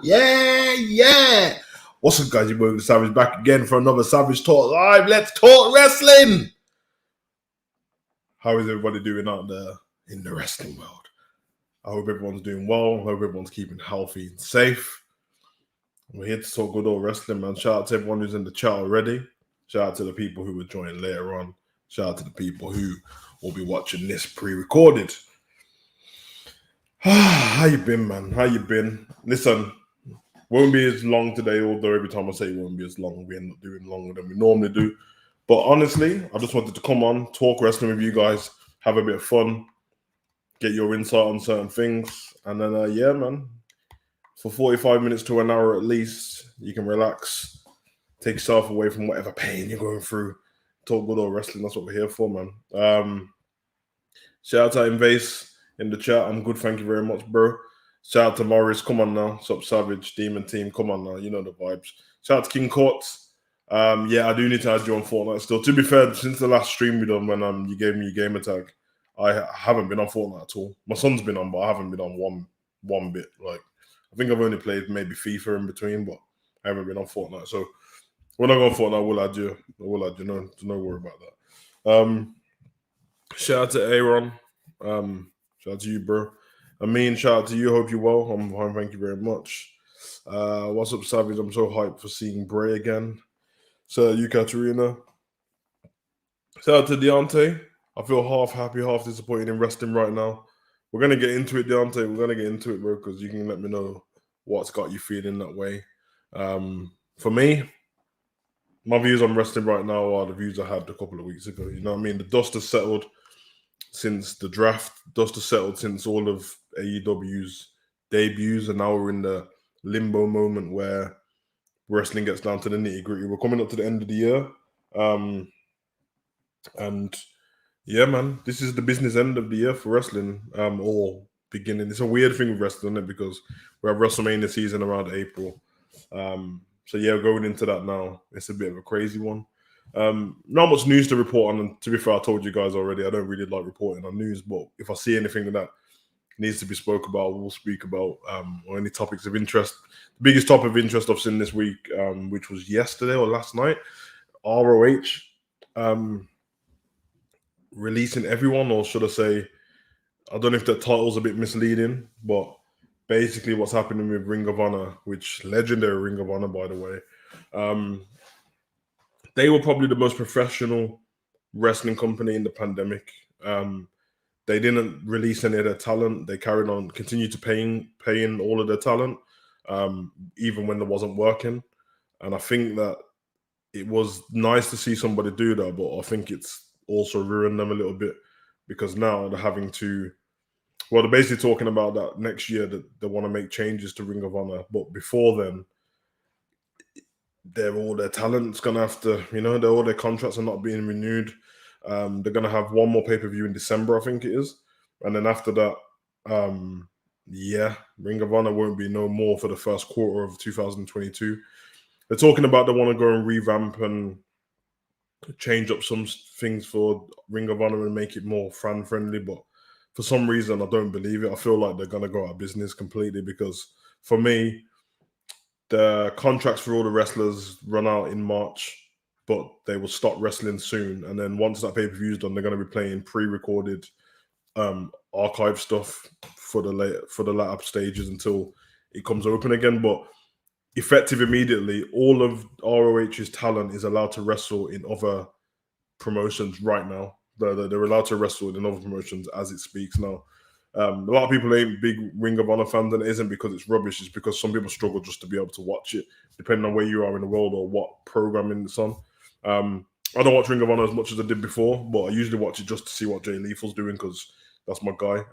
Yeah. What's up, guys? Your boy the Savage back again for another Savage Talk Live. Let's talk wrestling. How is everybody doing out there in the wrestling world? I hope everyone's doing well. I hope everyone's keeping healthy and safe. We're here to talk good old wrestling, man. Shout out to everyone who's in the chat already. Shout out to the people who will join later on. Shout out to the people who will be watching this pre-recorded. How you been, man? How you been? Listen, won't be as long today, although every time I say it won't be as long, we end up doing longer than we normally do. But honestly, I just wanted to come on, talk wrestling with you guys, have a bit of fun, get your insight on certain things. And then, yeah, man, for 45 minutes to an hour at least, you can relax, take yourself away from whatever pain you're going through, talk good old wrestling. That's what we're here for, man. Shout out to Invase in the chat. I'm good, thank you very much, bro. Shout out to Morris, come on now. Sup Savage, Demon Team, come on now. You know the vibes. Shout out to King Courts. Yeah, I do need to add you on Fortnite still. To be fair, since the last stream we done when you gave me your gamer tag, I haven't been on Fortnite at all. My son's been on, but I haven't been on one bit. Like, I think I've only played maybe FIFA in between, but I haven't been on Fortnite. So when I go on Fortnite, I will add you. No worry about that. Shout out to Aaron. Shout out to you, bro. Shout out to you. Hope you're well. I'm fine. Thank you very much. What's up, Savage? I'm so hyped for seeing Bray again. So, you, Katarina. Shout out to Deontay. I feel half happy, half disappointed in wrestling right now. We're going to get into it, Deontay. We're going to get into it, bro, because you can let me know what's got you feeling that way. For me, my views on wrestling right now are the views I had a couple of weeks ago. You know what I mean? The dust has settled since the draft. Dust has settled since all of AEW's debuts, and now we're in the limbo moment where wrestling gets down to the nitty-gritty. We're coming up to the end of the year. And yeah, man, this is the business end of the year for wrestling, or beginning. It's a weird thing with wrestling, isn't it? Because we have WrestleMania season around April. So yeah, going into that now, it's a bit of a crazy one. Not much news to report on, and to be fair, I told you guys already, I don't really like reporting on news, but if I see anything that needs to be spoke about, we'll speak about, or any topics of interest. The biggest topic of interest I've seen this week, which was yesterday or last night, ROH releasing everyone, or should I say, I don't know if the title's a bit misleading, but basically what's happening with Ring of Honor, which legendary Ring of Honor, by the way, they were probably the most professional wrestling company in the pandemic. They didn't release any of their talent. They carried on, continued to paying all of their talent, even when there wasn't working. And I think that it was nice to see somebody do that, but I think it's also ruined them a little bit, because now they're having to, well, they're basically talking about that next year that they want to make changes to Ring of Honor. But before then, all their talent's going to have to, all their contracts are not being renewed. They're going to have one more pay-per-view in December, I think it is. And then after that, Ring of Honor won't be no more for the first quarter of 2022. They're talking about they want to go and revamp and change up some things for Ring of Honor and make it more fan-friendly. But for some reason, I don't believe it. I feel like they're going to go out of business completely, because for me, the contracts for all the wrestlers run out in March, but they will stop wrestling soon. And then once that pay-per-view is done, they're going to be playing pre-recorded archive stuff for the latter stages until it comes open again. But effective immediately, all of ROH's talent is allowed to wrestle in other promotions right now. They're allowed to wrestle in other promotions as it speaks now. A lot of people ain't big Ring of Honor fans, and it isn't because it's rubbish. It's because some people struggle just to be able to watch it, depending on where you are in the world or what programming it's on. I don't watch Ring of Honor as much as I did before, but I usually watch it just to see what Jay Lethal's doing, because that's my guy.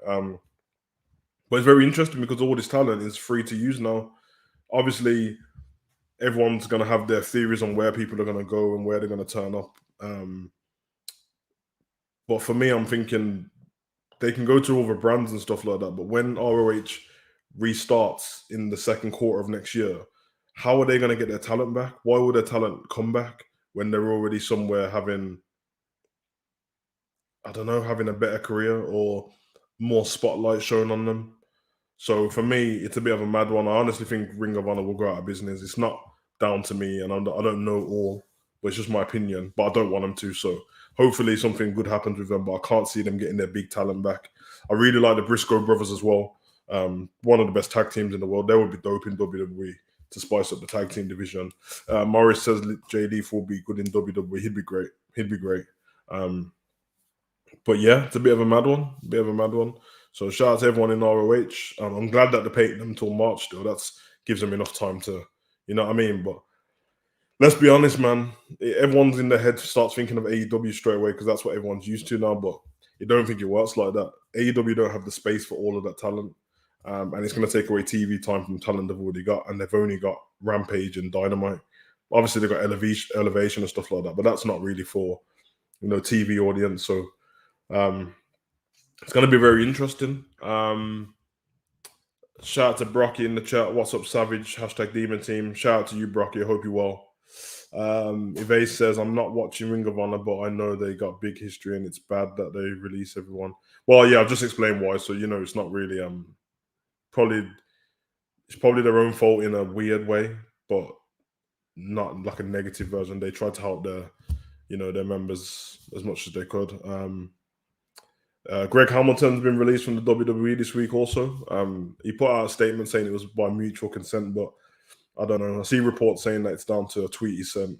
But it's very interesting because all this talent is free to use now. Obviously, everyone's going to have their theories on where people are going to go and where they're going to turn up. But for me, I'm thinking they can go to other brands and stuff like that. But when ROH restarts in the second quarter of next year, how are they going to get their talent back? Why would their talent come back when they're already somewhere having a better career or more spotlight shown on them? So for me, it's a bit of a mad one. I honestly think Ring of Honor will go out of business. It's not down to me, and I don't know all, but it's just my opinion. But I don't want them to. So hopefully something good happens with them. But I can't see them getting their big talent back. I really like the Briscoe brothers as well. One of the best tag teams in the world. They would be dope in WWE to spice up the tag team division. Morris says JD will be good in WWE. He'd be great. He'd be great. But yeah, it's a bit of a mad one. So shout out to everyone in ROH. I'm glad that they're paying them until March still. That gives them enough time to, you know what I mean? But let's be honest, man. Everyone's in their head starts thinking of AEW straight away because that's what everyone's used to now. But you don't think it works like that. AEW don't have the space for all of that talent. And it's going to take away TV time from talent they've already got. And they've only got Rampage and Dynamite. Obviously, they've got Elevation and stuff like that. But that's not really for, TV audience. So it's going to be very interesting. Shout out to Brocky in the chat. What's up, Savage? # Demon Team. Shout out to you, Brocky. I hope you're well. Eve says, I'm not watching Ring of Honor, but I know they got big history and it's bad that they release everyone. Well, yeah, I've just explained why. So, it's not really it's probably their own fault in a weird way, but not like a negative version. They tried to help their members as much as they could. Greg Hamilton's been released from the WWE this week also. He put out a statement saying it was by mutual consent, but I don't know. I see reports saying that it's down to a tweet he sent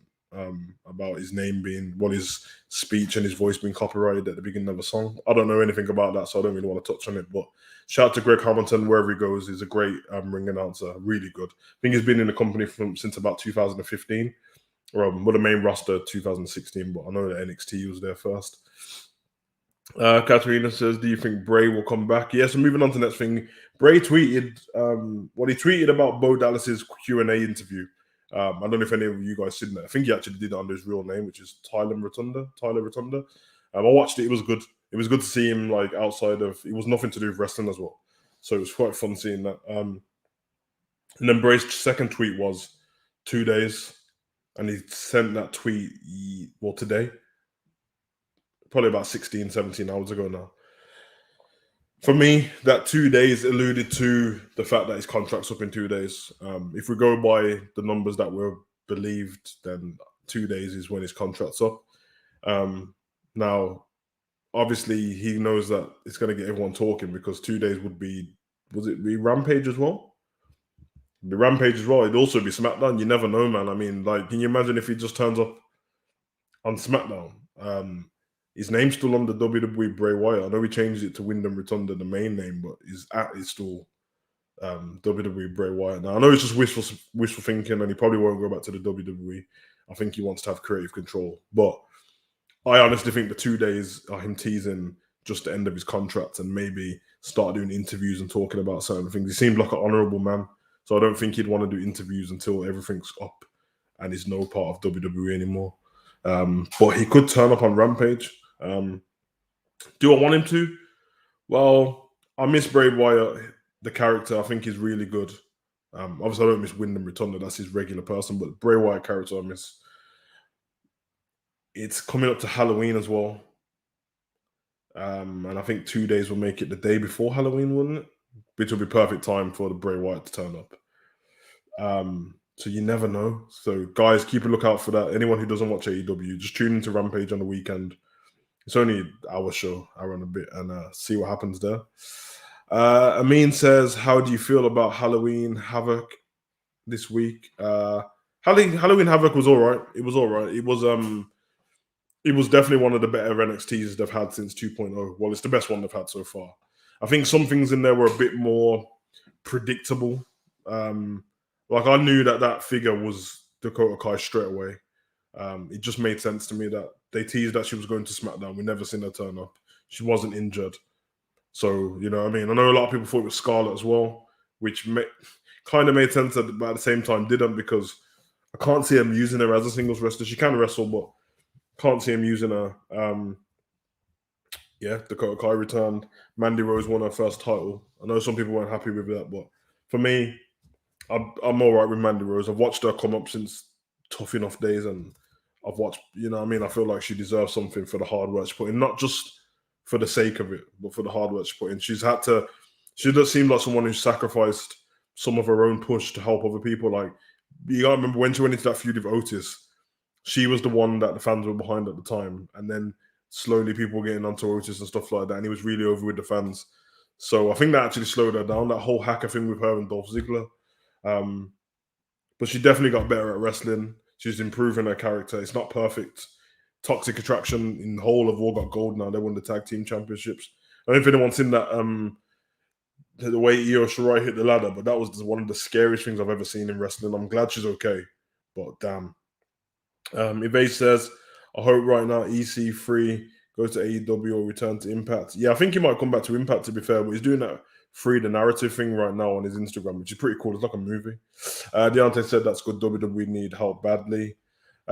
about his name his speech and his voice being copyrighted at the beginning of a song. I don't know anything about that, so I don't really want to touch on it. But shout out to Greg Hamilton, wherever he goes. He's a great ring announcer, really good. I think he's been in the company since about 2015, or with the main roster 2016, but I know that NXT was there first. Katarina says, do you think Bray will come back? Yes, so moving on to the next thing. Bray tweeted what he tweeted about Bo Dallas's Q&A interview. I don't know if any of you guys seen that. I think he actually did it under his real name, which is Tyler Rotunda. I watched it. It was good. It was good to see him outside of. It was nothing to do with wrestling as well, so it was quite fun seeing that. And then Bray's second tweet was 2 days, and he sent that tweet today. Probably about 16, 17 hours ago now. For me, that 2 days alluded to the fact that his contract's up in 2 days. If we go by the numbers that were believed, then 2 days is when his contract's up. Now, obviously, he knows that it's going to get everyone talking because 2 days would be, be Rampage as well? It'd be Rampage as well. It'd also be SmackDown. You never know, man. I mean, can you imagine if he just turns up on SmackDown? His name's still on the WWE Bray Wyatt. I know he changed it to Wyndham Rotunda, the main name, but his is still WWE Bray Wyatt. Now, I know it's just wishful thinking, and he probably won't go back to the WWE. I think he wants to have creative control. But I honestly think the 2 days are him teasing just the end of his contract and maybe start doing interviews and talking about certain things. He seemed like an honourable man, so I don't think he'd want to do interviews until everything's up and he's no part of WWE anymore. But he could turn up on Rampage. Do I want him to? Well, I miss Bray Wyatt, the character. I think he's really good. Obviously, I don't miss Wyndham Rotunda. That's his regular person. But Bray Wyatt character I miss. It's coming up to Halloween as well. And I think 2 days will make it the day before Halloween, wouldn't it? Which will be perfect time for the Bray Wyatt to turn up. So you never know. So guys, keep a lookout for that. Anyone who doesn't watch AEW, just tune into Rampage on the weekend. It's only our show, hour and a bit, and see what happens there. Amin says, how do you feel about Halloween Havoc this week? Halloween Havoc was all right. It was all right. It was definitely one of the better NXTs they've had since 2.0. Well, it's the best one they've had so far. I think some things in there were a bit more predictable. I knew that figure was Dakota Kai straight away. It just made sense to me that they teased that she was going to SmackDown. We never seen her turn up. She wasn't injured. So, you know what I mean? I know a lot of people thought it was Scarlett as well, which kind of made sense, but at the same time didn't, because I can't see him using her as a singles wrestler. She can wrestle, but can't see him using her. Dakota Kai returned. Mandy Rose won her first title. I know some people weren't happy with that, but for me, I'm all right with Mandy Rose. I've watched her come up since Tough Enough days, and I've watched, I feel like she deserves something for the hard work she put in, not just for the sake of it, but for the hard work she put in. She's had to She does seem like someone who sacrificed some of her own push to help other people. Like, you gotta remember when she went into that feud with Otis, she was the one that the fans were behind at the time, and then slowly people were getting onto Otis and stuff like that, and he was really over with the fans. So I think that actually slowed her down. That whole hacker thing with her and Dolph Ziggler. But she definitely got better at wrestling. She's improving her character. It's not perfect. Toxic Attraction in the whole have all got gold now. They won the tag team championships. I don't know if anyone's seen that the way Io Shirai hit the ladder, but that was one of the scariest things I've ever seen in wrestling. I'm glad she's okay, but damn. Eve says, I hope right now EC3 goes to AEW or return to Impact. Yeah, I think he might come back to Impact, to be fair, but he's doing that free the narrative thing right now on his Instagram, which is pretty cool. It's like a movie. Deontay said that's good. WWE need help badly.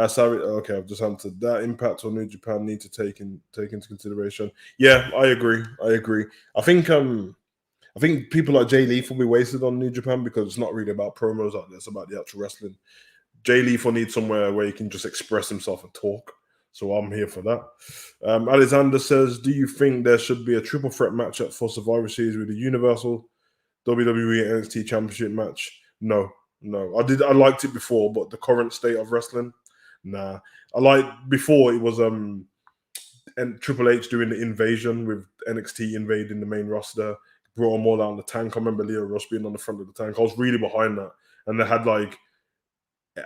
Sorry, okay, I've just answered that. Impact or New Japan need to take into consideration. Yeah, I agree. I think people like Jay Lethal will be wasted on New Japan because it's not really about promos out there. It's about the actual wrestling. Jay Lethal needs somewhere where he can just express himself and talk. So I'm here for that. Alexander says, do you think there should be a triple threat match for Survivor Series with a Universal WWE NXT Championship match? No. I liked it before, but the current state of wrestling, nah. I liked before it was and Triple H doing the invasion with NXT invading the main roster, brought them all out in the tank. I remember Leo Rush being on the front of the tank. I was really behind that. And they had like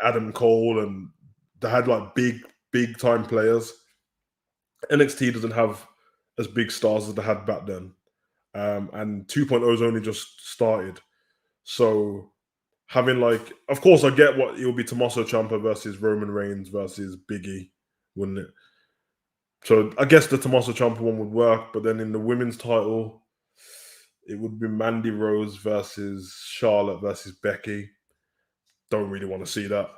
Adam Cole and they had like big time players. NXT doesn't have as big stars as they had back then. And 2.0's only just started. So having like, of course, I get what it will be Tommaso Ciampa versus Roman Reigns versus Big E, wouldn't it? So I guess the Tommaso Ciampa one would work, but then in the women's title, it would be Mandy Rose versus Charlotte versus Becky. Don't really want to see that.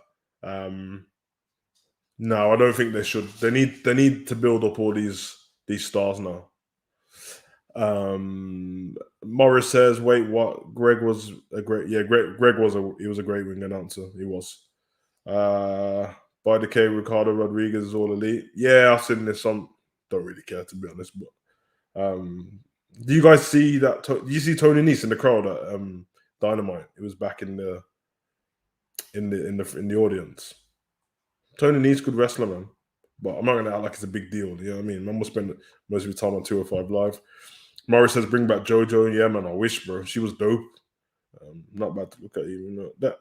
No, I don't think they should. They need to build up all these stars now. Morris says, "Wait, what? Greg was a great. Yeah, Greg was a great ring announcer. He was. By the K, Ricardo Rodriguez is all elite. Yeah, I've seen this. Some don't really care, to be honest. But do you guys see that? Do you see Tony Nese in the crowd at Dynamite? It was back in the audience. Tony Nese could wrestler, man. But I'm not gonna act like it's a big deal. You know what I mean? Man will spend most of your time on 205 Live. Morris says, bring back JoJo. Yeah, man, I wish, bro. She was dope. Not bad to look at, even though that.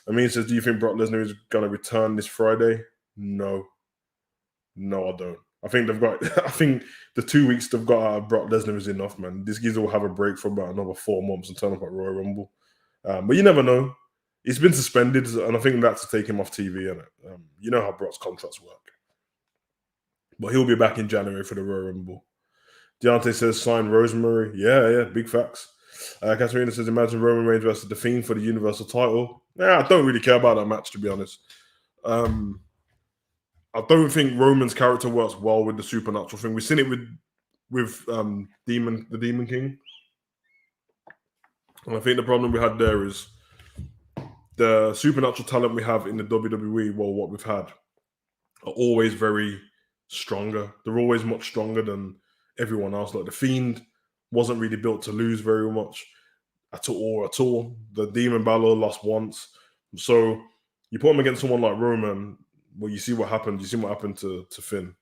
Amin says, do you think Brock Lesnar is gonna return this Friday? No, I don't. I think they've got. I think the 2 weeks they've got out of Brock Lesnar is enough, man. This geezer will have a break for about another 4 months and turn up at Royal Rumble. But you never know. He's been suspended, and I think that's to take him off TV. And you know how Brock's contracts work. But he'll be back in January for the Royal Rumble. Deontay says, sign Rosemary. Yeah, big facts. Katarina says, imagine Roman Reigns versus The Fiend for the Universal title. I don't really care about that match, to be honest. I don't think Roman's character works well with the supernatural thing. We've seen it with the Demon King. And I think the problem we had there is the supernatural talent we have in the WWE, well, what we've had, are always very stronger. They're always much stronger than everyone else. Like the Fiend wasn't really built to lose very much at all. The Demon Balor lost once. So you put him against someone like Roman, well, you see what happened. You see what happened to Finn.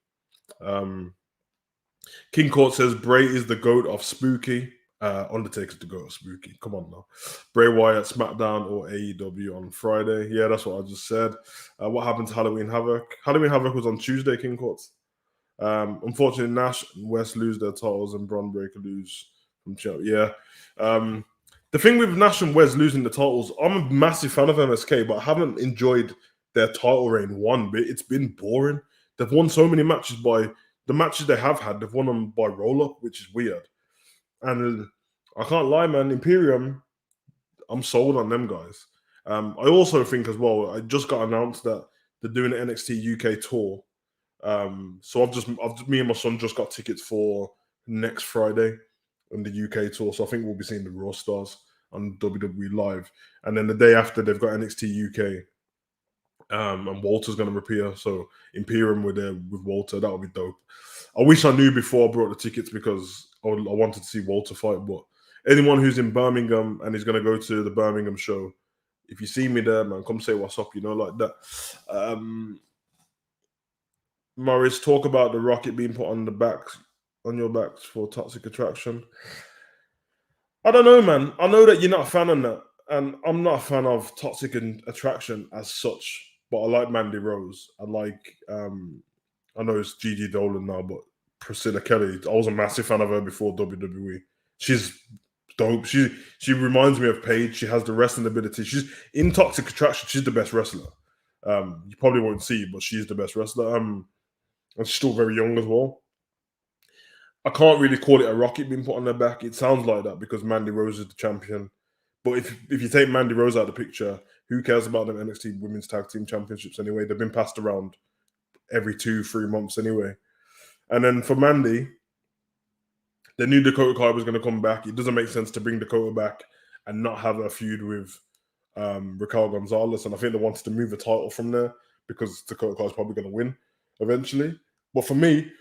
King Court says Bray is the GOAT of Spooky. Undertaker's the GOAT of Spooky. Come on now. Bray Wyatt, SmackDown or AEW on Friday. Yeah, that's what I just said. What happened to Halloween Havoc? Halloween Havoc was on Tuesday, King Court. Unfortunately, Nash and West lose their titles and Braun Breaker lose from Chelsea. Yeah. The thing with Nash and Wes losing the titles, I'm a massive fan of MSK, but I haven't enjoyed their title reign one bit. It's been boring. They've won so many matches by the matches they have had. They've won them by roll up, which is weird. And I can't lie, man. Imperium, I'm sold on them guys. I also think as well, I just got announced that they're doing an NXT UK tour. So me and my son just got tickets for next Friday on the UK tour. So I think we'll be seeing the Raw stars on WWE Live. And then the day after, they've got NXT UK. And Walter's going to appear. So Imperium with Walter, that would be dope. I wish I knew before I brought the tickets because I wanted to see Walter fight, but anyone who's in Birmingham and is going to go to the Birmingham show, if you see me there, man, come say what's up, like that. Morris, talk about the rocket being put on your backs for Toxic Attraction. I don't know, man. I know that you're not a fan of that, and I'm not a fan of Toxic Attraction as such, but I like Mandy Rose. I like, I know it's Gigi Dolan now, but Priscilla Kelly, I was a massive fan of her before WWE. She's dope. She reminds me of Paige. She has the wrestling ability. She's in Toxic Attraction. She's the best wrestler. You probably won't see, but she's the best wrestler. And she's still very young as well. I can't really call it a rocket being put on their back. It sounds like that because Mandy Rose is the champion. But if you take Mandy Rose out of the picture, who cares about them NXT Women's Tag Team Championships anyway? They've been passed around every 2-3 months anyway. And then for Mandy, they knew Dakota Kai was going to come back. It doesn't make sense to bring Dakota back and not have a feud with Raquel Gonzalez. And I think they wanted to move the title from there because Dakota Kai is probably going to win eventually. But for me,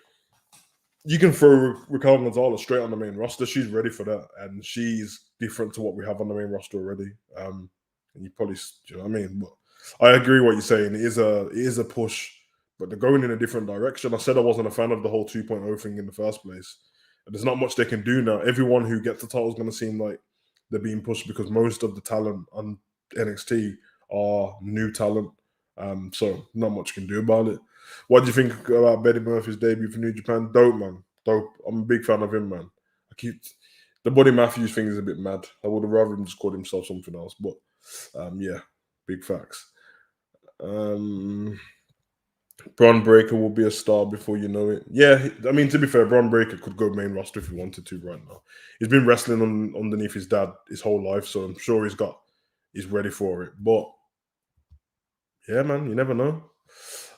you can throw Raquel Gonzalez straight on the main roster. She's ready for that. And she's different to what we have on the main roster already. And you probably, you know what I mean? But I agree what you're saying. It is a push, but they're going in a different direction. I said I wasn't a fan of the whole 2.0 thing in the first place. There's not much they can do now. Everyone who gets the title is going to seem like they're being pushed because most of the talent on NXT are new talent. So not much can do about it. What do you think about Betty Murphy's debut for New Japan? Dope, man. Dope. I'm a big fan of him, man. The Buddy Matthews thing is a bit mad. I would have rather him just called himself something else. But yeah, big facts. Braun Breaker will be a star before you know it. Yeah, I mean, to be fair, Braun Breaker could go main roster if he wanted to right now. He's been wrestling underneath his dad his whole life, so I'm sure he's ready for it. But yeah, man, you never know.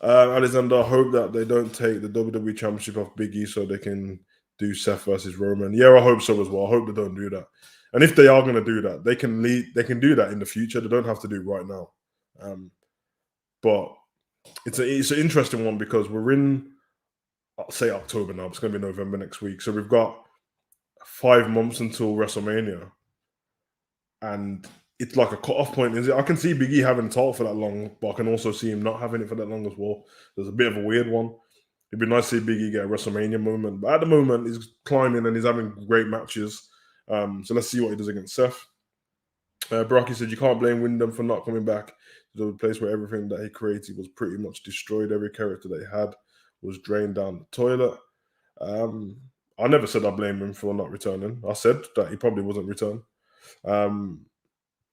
Alexander, I hope that they don't take the WWE Championship off Big E so they can do Seth versus Roman. Yeah, I hope so as well. I hope they don't do that. And if they are going to do that, they can do that in the future. They don't have to do it right now. But it's an interesting one because we're in, I'll say October now. It's going to be November next week. So we've got 5 months until WrestleMania. And it's like a cut-off point, is it? I can see Big E having a title for that long, but I can also see him not having it for that long as well. There's a bit of a weird one. It'd be nice to see Big E get a WrestleMania moment. But at the moment, he's climbing and he's having great matches. So let's see what he does against Seth. Brocky said, you can't blame Wyndham for not coming back to the place where everything that he created was pretty much destroyed. Every character that he had was drained down the toilet. I never said I blame him for not returning. I said that he probably wasn't returned.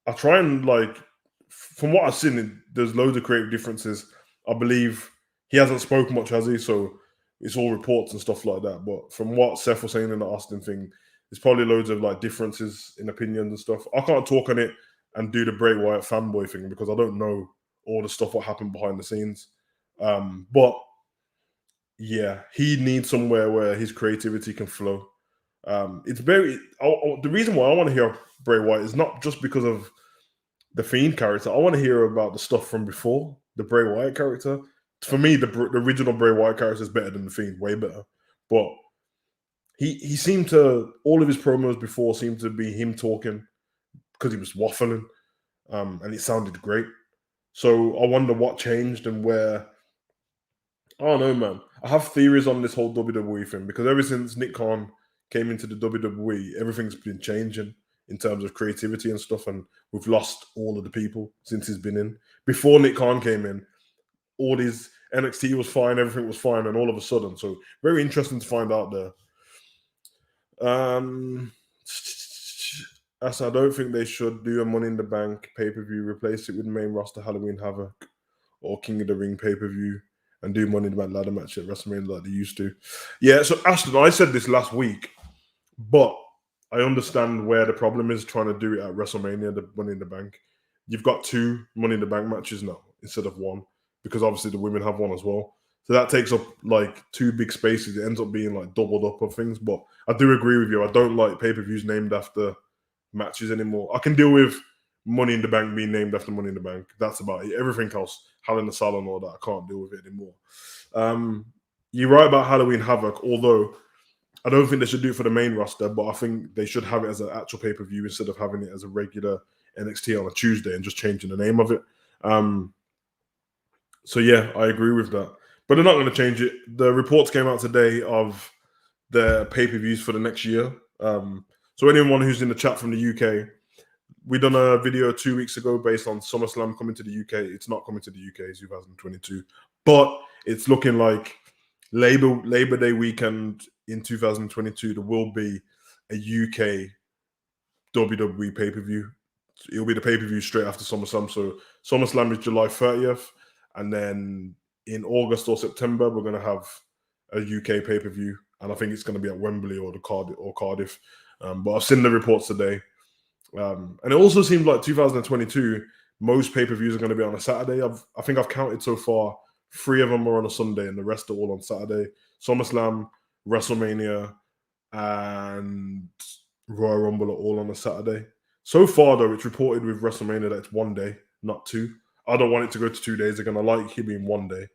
I try and, from what I've seen, there's loads of creative differences. I believe he hasn't spoken much, has he? So it's all reports and stuff like that. But from what Seth was saying in the Austin thing, there's probably loads of differences in opinions and stuff. I can't talk on it and do the Bray Wyatt fanboy thing because I don't know all the stuff what happened behind the scenes. But yeah, he needs somewhere where his creativity can flow. The reason why I want to hear Bray Wyatt is not just because of the Fiend character. I want to hear about the stuff from before the Bray Wyatt character. For me, the original Bray Wyatt character is better than the Fiend, way better. But he seemed to, all of his promos before seemed to be him talking because he was waffling, and it sounded great. So I wonder what changed and where. I don't know, man. I have theories on this whole WWE thing because ever since Nick Khan came into the WWE, everything's been changing in terms of creativity and stuff, and we've lost all of the people since he's been in. Before Nick Khan came in, all these NXT was fine, everything was fine, and all of a sudden, so very interesting to find out there. As I don't think they should do a Money in the Bank pay-per-view, replace it with main roster Halloween Havoc or King of the Ring pay-per-view, and do Money in the Bank ladder match at WrestleMania like they used to. Yeah, so Ashton, I said this last week, but I understand where the problem is trying to do it at WrestleMania, the Money in the Bank. You've got 2 Money in the Bank matches now instead of 1, because obviously the women have 1 as well. So that takes up 2 big spaces. It ends up being doubled up of things. But I do agree with you. I don't like pay-per-views named after matches anymore. I can deal with Money in the Bank being named after Money in the Bank. That's about it. Everything else, Hell in the Cell and all that, I can't deal with it anymore. You're right about Halloween Havoc, although I don't think they should do it for the main roster, but I think they should have it as an actual pay-per-view instead of having it as a regular NXT on a Tuesday and just changing the name of it. So yeah, I agree with that. But they're not going to change it. The reports came out today of the pay-per-views for the next year. So anyone who's in the chat from the UK, we done a video 2 weeks ago based on SummerSlam coming to the UK. It's not coming to the UK, it's 2022. But it's looking like Labor Day weekend in 2022, there will be a UK WWE pay-per-view. It'll be the pay-per-view straight after SummerSlam. So SummerSlam is July 30th. And then in August or September, we're going to have a UK pay-per-view. And I think it's going to be at Wembley or Cardiff. But I've seen the reports today. And it also seems like 2022, most pay-per-views are going to be on a Saturday. I think I've counted so far, 3 of them are on a Sunday and the rest are all on Saturday. SummerSlam, WrestleMania, and Royal Rumble are all on a Saturday. So far, though, it's reported with WrestleMania that it's 1 day, not 2. I don't want it to go to 2 days. They're going to like it being 1 day.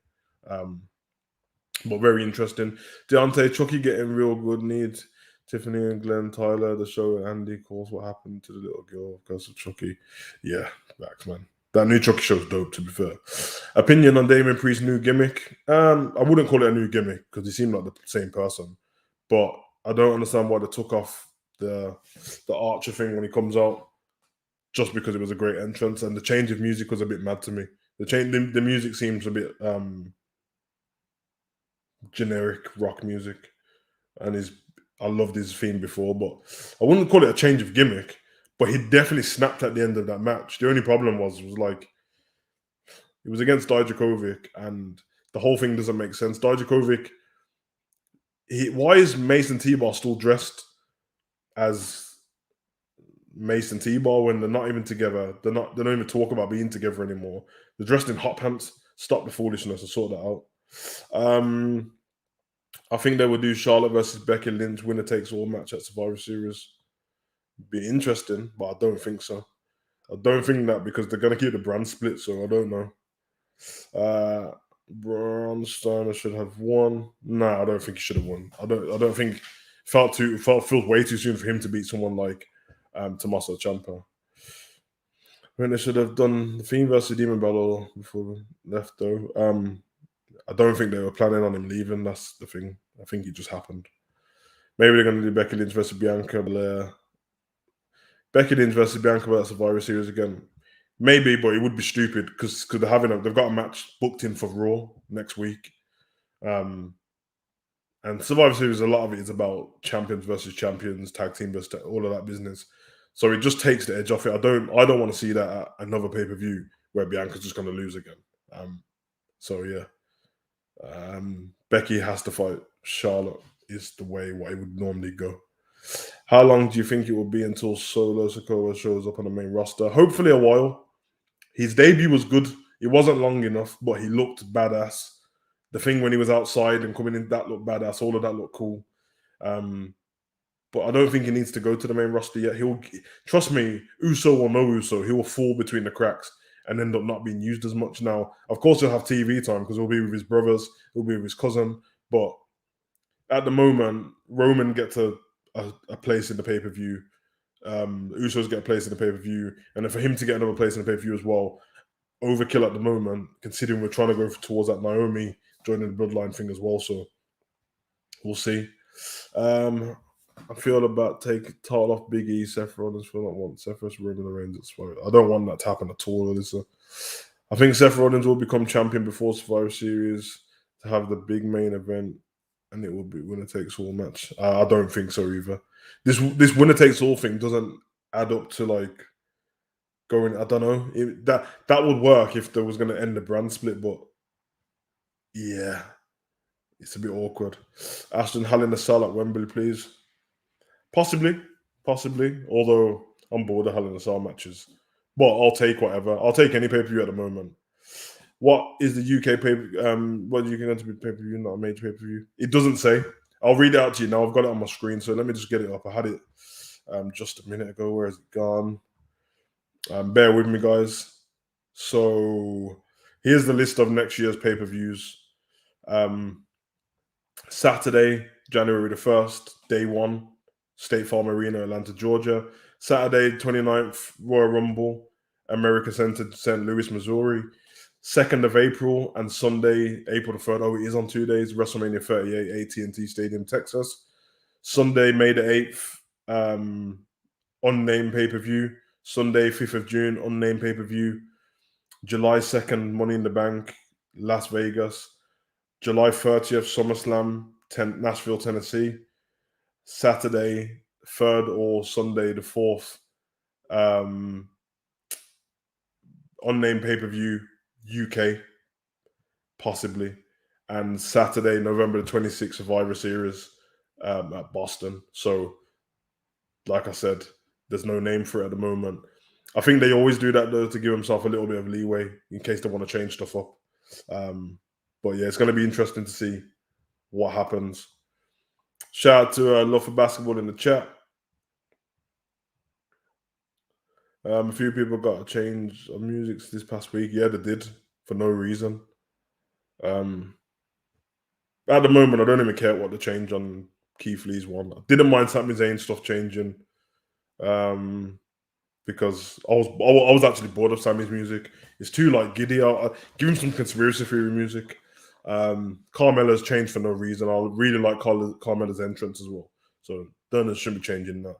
But very interesting. Deontay, Chucky getting real good. Need Tiffany and Glenn Tyler, the show, Andy calls what happened to the little girl because of Chucky. Yeah, facts, man. That new Chucky show's dope, to be fair. Opinion on Damon Priest's new gimmick? I wouldn't call it a new gimmick because he seemed like the same person. But I don't understand why they took off the Archer thing when he comes out, just because it was a great entrance, and the change of music was a bit mad to me. The music seems a bit generic rock music, and I loved his theme before, but I wouldn't call it a change of gimmick. But he definitely snapped at the end of that match. The only problem was like it was against Dijakovic, and the whole thing doesn't make sense. Dijakovic, why is Mason T-Bar still dressed as Mason T-Bar when they're not even together? They don't even talk about being together anymore. They're dressed in hot pants. Stop the foolishness and sort that out. I think they would do Charlotte versus Becky Lynch winner takes all match at Survivor Series. Be interesting, but I don't think so. I don't think that because they're gonna keep the brand split, so I don't know. Braun Steiner should have won. No, I don't think he should have won. I don't think feels way too soon for him to beat someone like Tommaso Ciampa. When they should have done the Fiend versus Demon Battle before they left, though. I don't think they were planning on him leaving. That's the thing. I think it just happened. Maybe they're going to do Becky Lynch versus Bianca Belair. Becky Lynch versus Bianca Belair Survivor Series again. Maybe, but it would be stupid because they've got a match booked in for Raw next week. And Survivor Series, a lot of it is about champions versus champions, tag team versus all of that business. So it just takes the edge off it. I don't want to see that at another pay-per-view where Bianca's just going to lose again. So yeah. Becky has to fight Charlotte is the way what it would normally go. How long do you think it will be until Solo Sikoa shows up on the main roster? Hopefully a while. His debut was good. It wasn't long enough, but he looked badass. The thing when he was outside and coming in, that looked badass. All of that looked cool. But I don't think he needs to go to the main roster yet. Trust me, Uso or no Uso, he will fall between the cracks and end up not being used as much now. Of course, he'll have TV time because he'll be with his brothers, he'll be with his cousin. But at the moment, Roman gets a place in the pay-per-view. Usos get a place in the pay-per-view. And then for him to get another place in the pay-per-view as well, overkill at the moment, considering we're trying to go towards that Naomi joining the Bloodline thing as well. So we'll see. I feel about take title off Big E, Seth Rollins. Feel like want Seth versus Roman Reigns at Survivor. I don't want that to happen at all, Alyssa. I think Seth Rollins will become champion before Survivor Series to have the big main event, and it will be winner takes all match. I don't think so either. This winner takes all thing doesn't add up to like going. I don't know. That would work if there was going to end the brand split, but yeah, it's a bit awkward. Ashton Hall in the cell at Wembley, please. Possibly. Although I'm bored of Hell in a Cell matches, but I'll take whatever. I'll take any pay-per-view at the moment. What is the UK pay? What are you going to be pay-per-view? Not a major pay-per-view. It doesn't say. I'll read it out to you now. I've got it on my screen, so let me just get it up. I had it just a minute ago. Where has it gone? Bear with me, guys. So here's the list of next year's pay-per-views. Saturday, January the 1st, day one, State Farm Arena, Atlanta, Georgia. Saturday, 29th, Royal Rumble, America Center, St. Louis, Missouri. 2nd of April and Sunday, April the 3rd. Oh, it is on 2 days. WrestleMania 38, AT&T Stadium, Texas. Sunday, May the 8th, unnamed pay-per-view. Sunday, 5th of June, unnamed pay-per-view. July 2nd, Money in the Bank, Las Vegas. July 30th, SummerSlam, Nashville, Tennessee. Saturday, 3rd or Sunday, the 4th, unnamed pay-per-view, UK, possibly. And Saturday, November the 26th, Survivor Series at Boston. So, like I said, there's no name for it at the moment. I think they always do that, though, to give themselves a little bit of leeway in case they want to change stuff up. But yeah, it's going to be interesting to see what happens. Shout out to Love for Basketball in the chat. A few people got a change of music this past week. Yeah, they did, for no reason. At the moment, I don't even care what the change on Keith Lee's one. I didn't mind Sami Zayn stuff changing, because I was actually bored of Sammy's music. It's too like giddy. Give him some conspiracy theory music. Carmella's changed for no reason. I really like Carmella's entrance as well. So Durners shouldn't be changing that.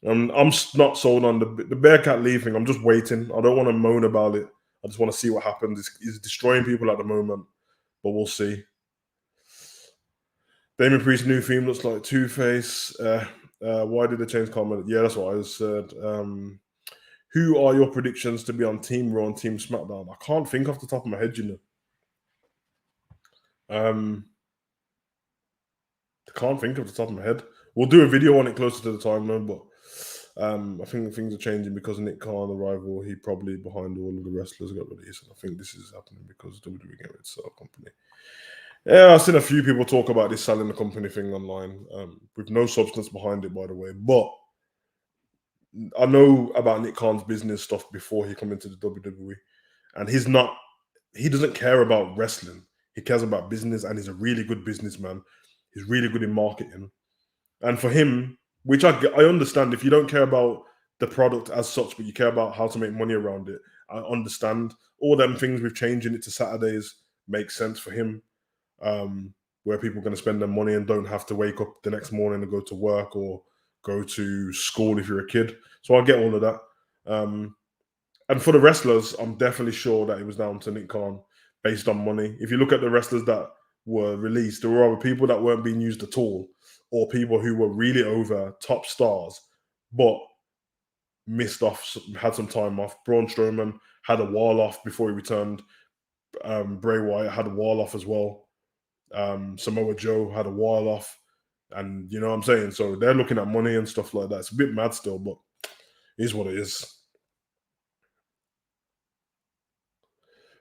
I'm not sold on the Bearcat Lee thing. I'm just waiting. I don't want to moan about it. I just want to see what happens. He's destroying people at the moment, but we'll see. Damon Priest's new theme looks like Two-Face. Why did they change Carmella? Yeah, that's what I said. Who are your predictions to be on Team Raw and Team SmackDown? I can't think off the top of my head, you know. I can't think off the top of my head. We'll do a video on it closer to the time, though, but I think things are changing because Nick Khan, the rival, he probably behind all of the wrestlers got released. And I think this is happening because WWE get rid of sell company. Yeah, I've seen a few people talk about this selling the company thing online, with no substance behind it, by the way. But I know about Nick Khan's business stuff before he come into the WWE, and he doesn't care about wrestling. He cares about business, and he's a really good businessman. He's really good in marketing. And for him, which I understand, if you don't care about the product as such, but you care about how to make money around it, I understand. All them things with changing it to Saturdays makes sense for him, where people are going to spend their money and don't have to wake up the next morning and go to work or go to school if you're a kid. So I get all of that. And for the wrestlers, I'm definitely sure that it was down to Nick Khan based on money. If you look at the wrestlers that were released, there were either people that weren't being used at all or people who were really over, top stars, but missed off, had some time off. Braun Strowman had a wall off before he returned. Bray Wyatt had a wall off as well. Samoa Joe had a wall off. And you know what I'm saying? So they're looking at money and stuff like that. It's a bit mad still, but it is what it is.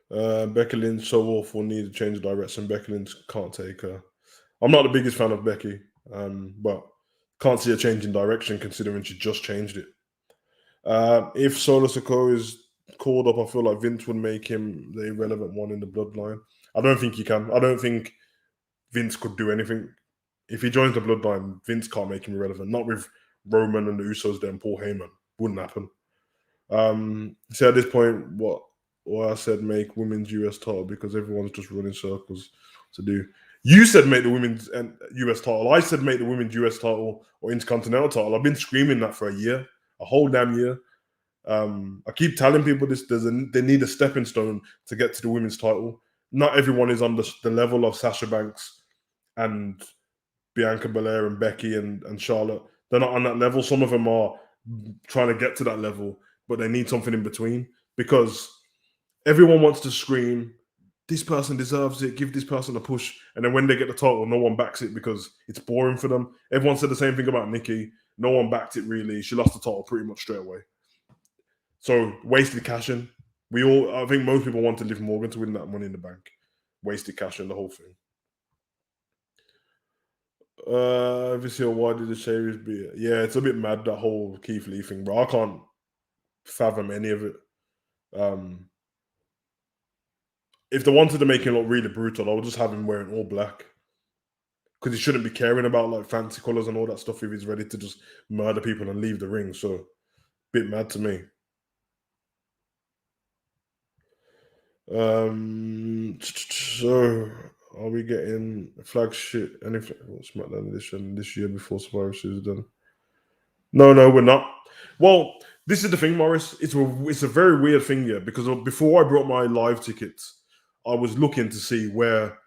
Becky Lynch so awful, need to change direction. Becky Lynch can't take her. I'm not the biggest fan of Becky, but can't see a change in direction considering she just changed it. If Solo Sikoa is called up, I feel like Vince would make him the irrelevant one in the bloodline. I don't think he can. I don't think Vince could do anything. If he joins the bloodline, Vince can't make him irrelevant. Not with Roman and the Usos there and Paul Heyman. Wouldn't happen. So at this point, what I said, make women's US title because everyone's just running circles to do. You said make the women's US title. I said make the women's US title or Intercontinental title. I've been screaming that for a whole damn year. I keep telling people this. They need a stepping stone to get to the women's title. Not everyone is on the level of Sasha Banks and Bianca Belair and Becky and Charlotte. They're not on that level. Some of them are trying to get to that level, but they need something in between because everyone wants to scream, this person deserves it, give this person a push. And then when they get the title, no one backs it because it's boring for them. Everyone said the same thing about Nikki. No one backed it really. She lost the title pretty much straight away. So wasted cash in. I think most people wanted Liv Morgan to win that Money in the Bank. Wasted cash in the whole thing. Obviously, why did the series be? Yeah, it's a bit mad, that whole Keith Lee thing, bro. I can't fathom any of it. If they wanted to make him look really brutal, I would just have him wearing all black. because he shouldn't be caring about like fancy colors and all that stuff if he's ready to just murder people and leave the ring. So, bit mad to me. So are we getting flagship any SmackDown edition this year before Survivor Series done? No, we're not. Well, this is the thing, Morris. It's a very weird thing, yeah. Because before I brought my live tickets, I was looking to see where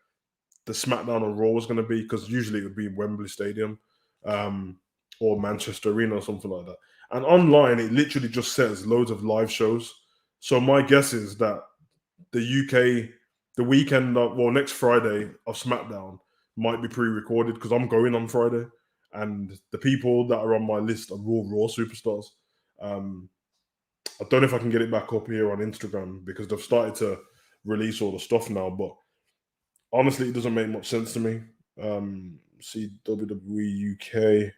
the SmackDown on Raw was going to be, because usually it would be in Wembley Stadium, or Manchester Arena or something like that. And online, it literally just says loads of live shows. So my guess is that the UK, the weekend, next Friday of SmackDown might be pre-recorded, because I'm going on Friday, and the people that are on my list are Raw superstars. I don't know if I can get it back up here on Instagram, because they've started to release all the stuff now, but honestly, it doesn't make much sense to me. See WWE UK.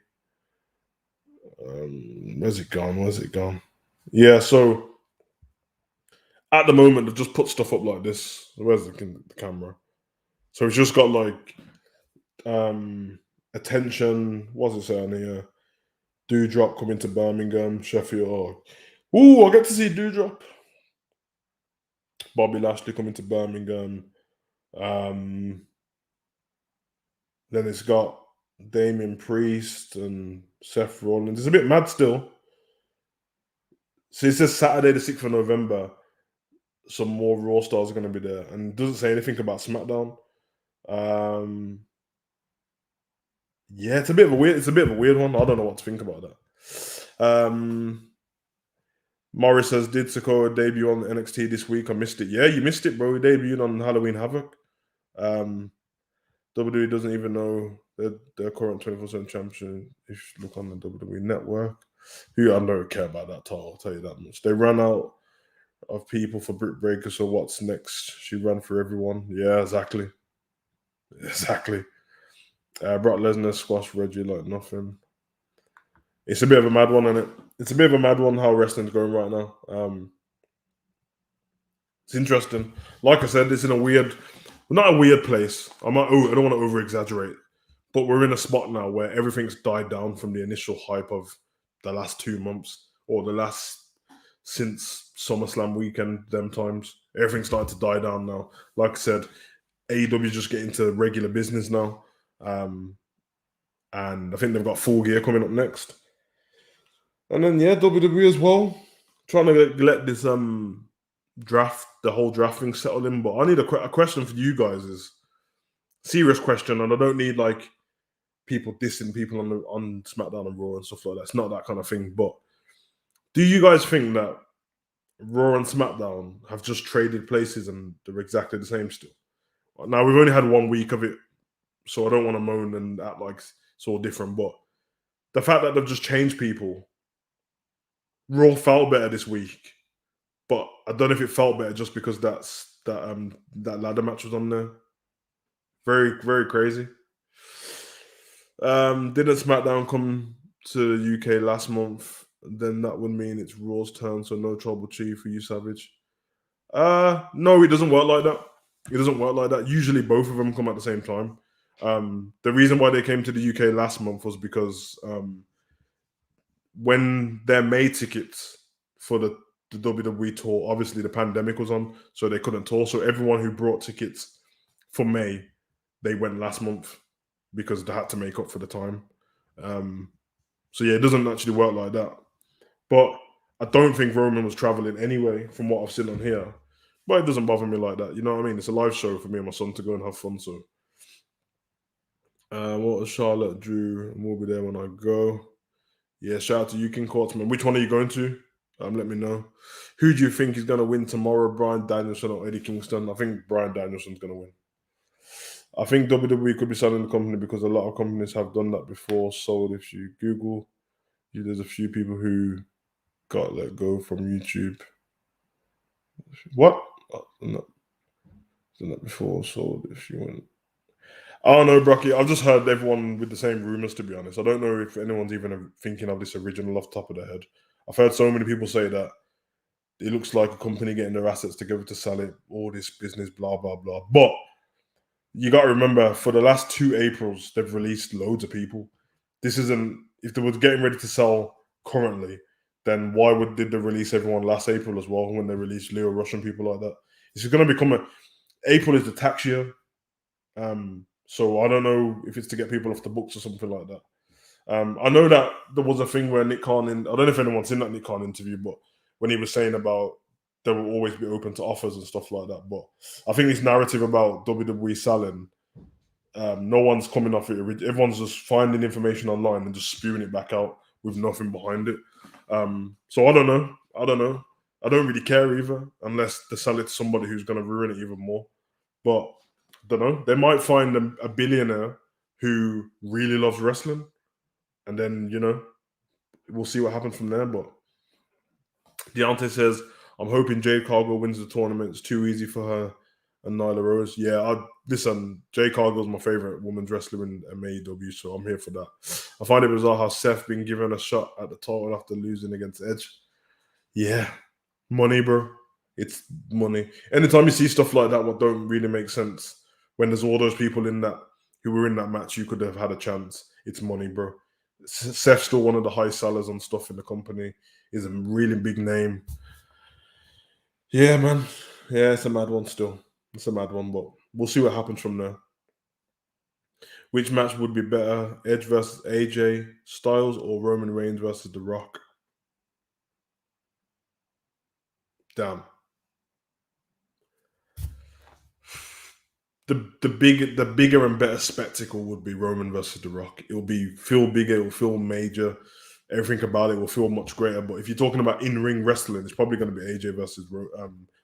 Where's it gone? Yeah, so at the moment, they've just put stuff up like this. Where's the camera? So it's just got like attention. What's it saying here? Dewdrop coming to Birmingham, Sheffield. Ooh, I get to see Dewdrop. Bobby Lashley coming to Birmingham. Then it's got Damon Priest and Seth Rollins. It's a bit mad still. So it says Saturday the 6th of November. Some more Raw stars are going to be there, and it doesn't say anything about SmackDown. Yeah, it's a bit of a weird one. I don't know what to think about that. Morris says, did Sokoa debut on NXT this week? I missed it. Yeah, you missed it, bro. He debuted on Halloween Havoc. WWE doesn't even know their current 24/7 champion. If you look on the WWE network, I don't care about that title, I'll tell you that much. They ran out of people for Britt Baker, so what's next? She ran for everyone. Yeah, exactly. Brock Lesnar squashed Reggie like nothing. It's a bit of a mad one, isn't it? It's a bit of a mad one how wrestling's going right now. It's interesting. Like I said, it's in not a weird place. I don't want to over exaggerate, but we're in a spot now where everything's died down from the initial hype of the last 2 months, or since SummerSlam weekend, them times. Everything's starting to die down now. Like I said, AEW just getting into regular business now. And I think they've got Full Gear coming up next. And then, yeah, WWE as well. Trying to let this the whole draft thing settle in. But I need a question for you guys. Is serious question, and I don't need like people dissing people on SmackDown and Raw and stuff like that. It's not that kind of thing. But do you guys think that Raw and SmackDown have just traded places and they're exactly the same still? Now, we've only had 1 week of it, so I don't want to moan and act like it's all different. But the fact that they've just changed people, Raw felt better this week, but I don't know if it felt better just because that ladder match was on there. Very, very crazy. Didn't SmackDown come to UK last month? Then that would mean it's Raw's turn, so no trouble Chief for you, Savage. No, it doesn't work like that. It doesn't work like that. Usually both of them come at the same time. The reason why they came to the UK last month was because when they made tickets for the WWE tour, obviously the pandemic was on, so they couldn't tour. So everyone who brought tickets for May, they went last month because they had to make up for the time. So yeah, it doesn't actually work like that. But I don't think Roman was traveling anyway, from what I've seen on here. But it doesn't bother me like that. You know what I mean? It's a live show for me and my son to go and have fun. So, what was Charlotte, Drew, and we'll be there when I go. Yeah, shout out to you, King Quartzman. Which one are you going to? Let me know. Who do you think is going to win tomorrow, Bryan Danielson or Eddie Kingston? I think Bryan Danielson's going to win. I think WWE could be selling the company because a lot of companies have done that before. Sold, if you Google, there's a few people who got let go from YouTube. What? No. Done that before. Sold, if you want. I don't know, Brocky. I've just heard everyone with the same rumors, to be honest. I don't know if anyone's even thinking of this original off the top of their head. I've heard so many people say that it looks like a company getting their assets together to sell it, all this business, blah, blah, blah. But You got to remember, for the last 2 Aprils, they've released loads of people. This isn't, if they were getting ready to sell currently, then why did they release everyone last April as well when they released Leo Rush and people like that? It's going to become April is the tax year. So I don't know if it's to get people off the books or something like that. I know that there was a thing where Nick Khan, I don't know if anyone's seen that Nick Khan interview, but when he was saying about they will always be open to offers and stuff like that. But I think this narrative about WWE selling, no one's coming off it. Everyone's just finding information online and just spewing it back out with nothing behind it. So I don't know. I don't really care either, unless they sell it to somebody who's going to ruin it even more. But I don't know. They might find a billionaire who really loves wrestling, and then we'll see what happens from there. But Deontay says, I'm hoping Jade Cargill wins the tournament. It's too easy for her and Nyla Rose. Yeah, listen, Jade Cargill's my favorite women's wrestler in AEW, so I'm here for that. I find it bizarre how Seth been given a shot at the title after losing against Edge. Yeah, money, bro. It's money. Anytime you see stuff like that, what don't really make sense, when there's all those people in that who were in that match, you could have had a chance. It's money, bro. Seth's still one of the high sellers on stuff in the company. He's a really big name. Yeah, man. Yeah, it's a mad one still. It's a mad one, but we'll see what happens from there. Which match would be better, Edge versus AJ Styles or Roman Reigns versus The Rock? Damn. The bigger and better spectacle would be Roman versus The Rock. It'll feel bigger, it'll feel major. Everything about it will feel much greater. But if you're talking about in-ring wrestling, it's probably going to be AJ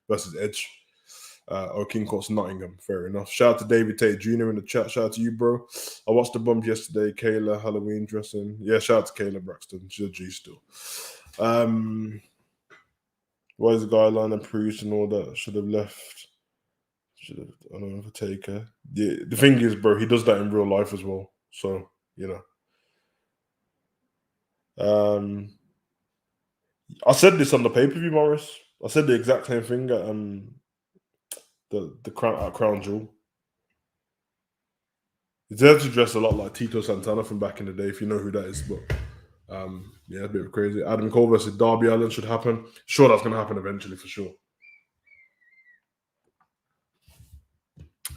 versus Edge. King Court's Nottingham. Fair enough. Shout out to David Tate Jr. in the chat. Shout out to you, bro. I watched the bump yesterday. Kayla Halloween dressing. Yeah, shout out to Kayla Braxton. She's a G still. Why is the guideline approved and all that? Should have left. I don't know if I take her. Yeah, the thing is, bro, he does that in real life as well. So I said this on the pay-per-view, Morris. I said the exact same thing at the Crown Jewel. He deserves to dress a lot like Tito Santana from back in the day, if you know who that is. But yeah, a bit crazy. Adam Cole versus Darby Allin should happen. Sure, that's going to happen eventually for sure.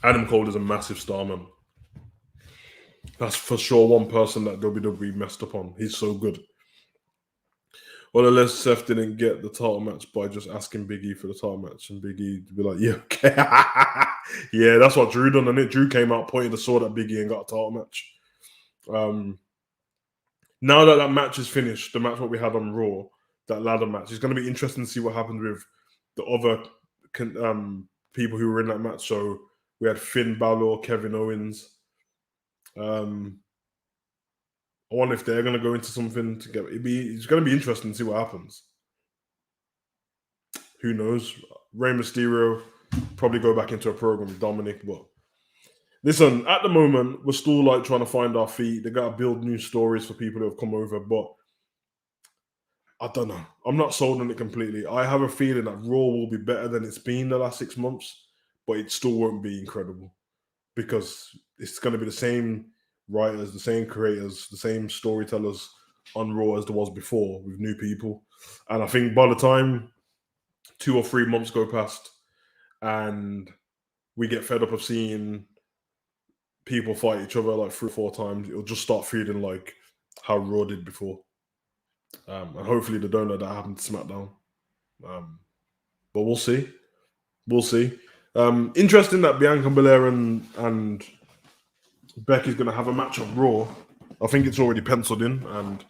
Adam Cole is a massive star, man. That's for sure one person that WWE messed up on. He's so good. Well, unless Seth didn't get the title match by just asking Big E for the title match, and Big E to be like, yeah, okay. Yeah, that's what Drew done, and it. Drew came out, pointed the sword at Big E and got a title match. Now that match is finished, the match what we had on Raw, that ladder match, it's going to be interesting to see what happens with the other people who were in that match. So we had Finn Balor, Kevin Owens. I wonder if they're going to go into something together. It's going to be interesting to see what happens. Who knows? Rey Mysterio probably go back into a program with Dominic, but listen, at the moment, we're still like trying to find our feet. They got to build new stories for people who have come over, but I don't know. I'm not sold on it completely. I have a feeling that Raw will be better than it's been the last 6 months, but it still won't be incredible because it's going to be the same writers, the same creators, the same storytellers on Raw as there was before with new people. And I think by the time 2 or 3 months go past and we get fed up of seeing people fight each other like 3 or 4 times, it'll just start feeling like how Raw did before. And hopefully they don't let that happen to SmackDown. But we'll see. We'll see. Interesting that Bianca Belair and Becky's going to have a match on Raw. I think it's already penciled in, and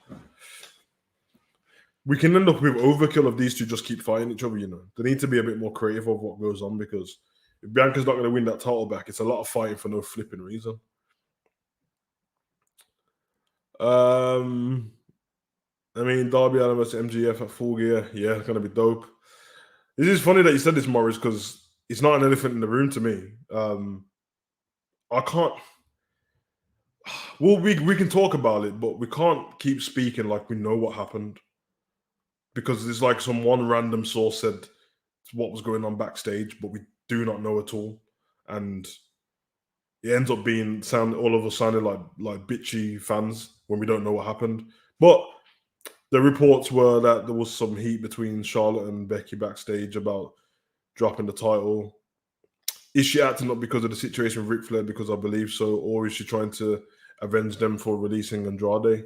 we can end up with overkill if these two just keep fighting each other. They need to be a bit more creative of what goes on, because if Bianca's not going to win that title back, it's a lot of fighting for no flipping reason. I mean, Darby Allin versus MGF at Full Gear, yeah, it's going to be dope. This is funny that you said this, Morris, because it's not an elephant in the room to me. I can't. Well, we can talk about it, but we can't keep speaking like we know what happened, because it's like some one random source said what was going on backstage, but we do not know at all. And it ends up being all of us sounding like bitchy fans when we don't know what happened. But the reports were that there was some heat between Charlotte and Becky backstage about dropping the title. Is she acting up because of the situation with Ric Flair? Because I believe so, or is she trying to avenge them for releasing Andrade?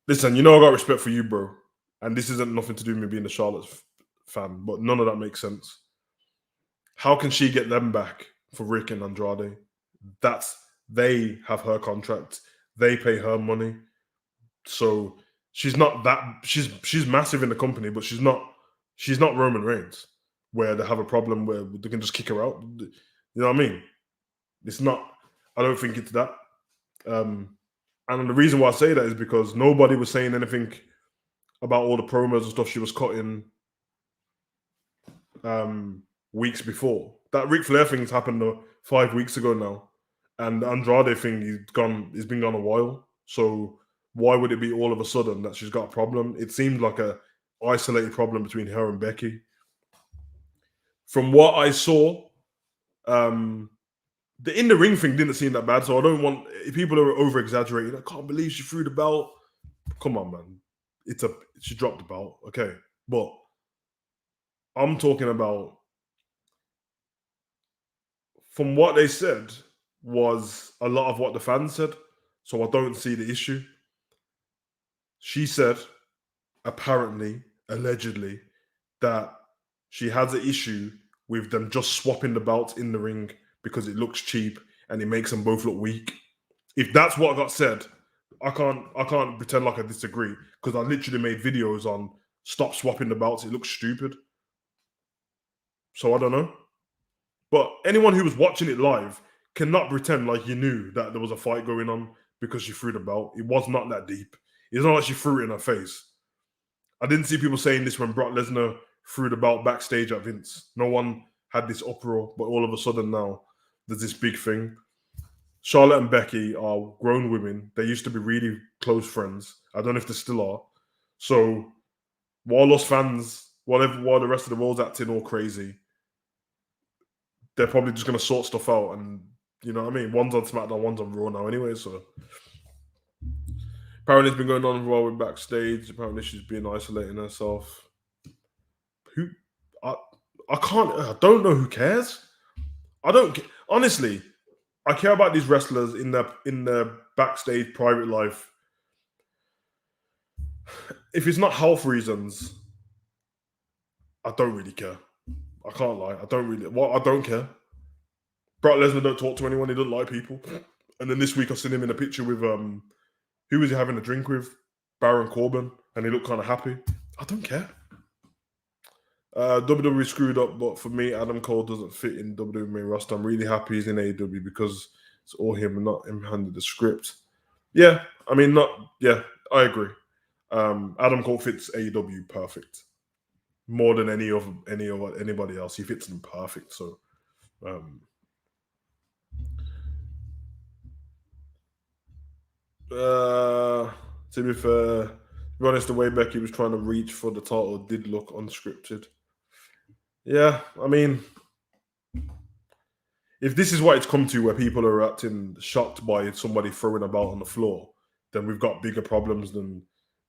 Listen, you know I got respect for you, bro, and this isn't nothing to do with me being a Charlotte fan, but none of that makes sense. How can she get them back for Rick and Andrade? They have her contract. They pay her money. So she's not that she's massive in the company, but she's not Roman Reigns, where they have a problem where they can just kick her out. You know what I mean? It's not. I don't think it's that. And the reason why I say that is because nobody was saying anything about all the promos and stuff she was cutting weeks before. That Ric Flair thing's happened 5 weeks ago now, and the Andrade thing he's been gone a while. So why would it be all of a sudden that she's got a problem? It seemed like a isolated problem between her and Becky. From what I saw, the in the ring thing didn't seem that bad. So I don't want if people are over exaggerating. I can't believe she threw the belt. Come on, man. She dropped the belt, okay, but I'm talking about from what they said was a lot of what the fans said. So I don't see the issue. She said, apparently, allegedly, that she has an issue with them just swapping the belts in the ring because it looks cheap and it makes them both look weak. If that's what got said, I can't pretend like I disagree because I literally made videos on stop swapping the belts. It looks stupid. So I don't know. But anyone who was watching it live cannot pretend like you knew that there was a fight going on because she threw the belt. It was not that deep. It's not like she threw it in her face. I didn't see people saying this when Brock Lesnar threw the belt backstage at Vince. No one had this uproar, but all of a sudden now there's this big thing. Charlotte and Becky are grown women. They used to be really close friends. I don't know if they still are. So while us fans, while the rest of the world's acting all crazy, they're probably just going to sort stuff out. And you know what I mean? One's on SmackDown, one's on Raw now anyway. So apparently it's been going on while we're backstage. Apparently she's been isolating herself. I don't know who cares. I don't honestly. I care about these wrestlers in their backstage private life. If it's not health reasons, I don't really care. I can't lie. I don't care. Brock Lesnar don't talk to anyone. He doesn't like people. And then this week I seen him in a picture with who was he having a drink with? Baron Corbin, and he looked kind of happy. I don't care. WWE screwed up, but for me, Adam Cole doesn't fit in WWE main roster. I'm really happy he's in AEW because it's all him and not him handed the script. Yeah, I mean, I agree. Adam Cole fits AEW perfect, more than anybody else. He fits them perfect. So, to be fair, to be honest, the way Becky was trying to reach for the title did look unscripted. Yeah, I mean, if this is what it's come to, where people are acting shocked by somebody throwing a belt on the floor, then we've got bigger problems than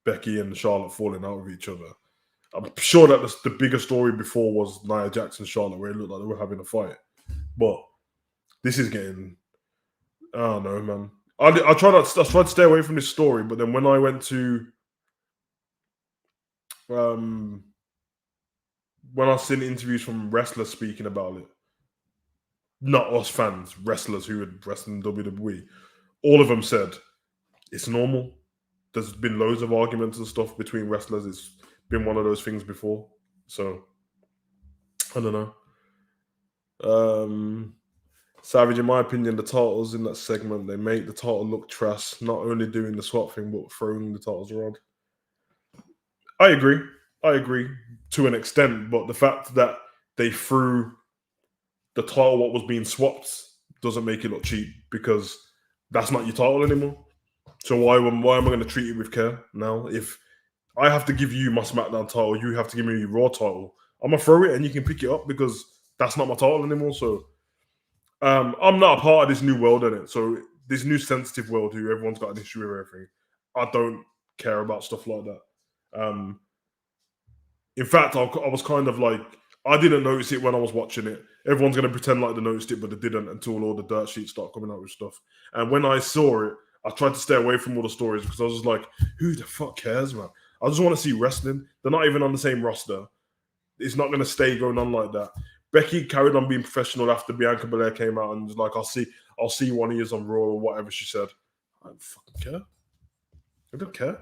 Becky and Charlotte falling out with each other. I'm sure that the bigger story before was Nia Jax and Charlotte, where it looked like they were having a fight. But this is getting, I don't know, man. I tried to stay away from this story, but then when I went to, when I seen interviews from wrestlers speaking about it, not us fans, wrestlers who had wrestled in WWE, all of them said it's normal. There's been loads of arguments and stuff between wrestlers. It's been one of those things before. So, I don't know. Savage, in my opinion, the titles in that segment, they make the title look trash, not only doing the swap thing, but throwing the titles around. I agree to an extent, but the fact that they threw the title, what was being swapped, doesn't make it look cheap because that's not your title anymore. So why am I going to treat it with care now? If I have to give you my SmackDown title, you have to give me your Raw title, I'm going to throw it and you can pick it up because that's not my title anymore. So I'm not a part of this new world in it. So this new sensitive world, who everyone's got an issue with everything. I don't care about stuff like that. In fact, I was kind of like, I didn't notice it when I was watching it. Everyone's going to pretend like they noticed it, but they didn't until all the dirt sheets start coming out with stuff. And when I saw it, I tried to stay away from all the stories because I was just like, who the fuck cares, man? I just want to see wrestling. They're not even on the same roster. It's not going to stay going on like that. Becky carried on being professional after Bianca Belair came out and was like, I'll see one of you on Raw or whatever she said. I don't fucking care. I don't care.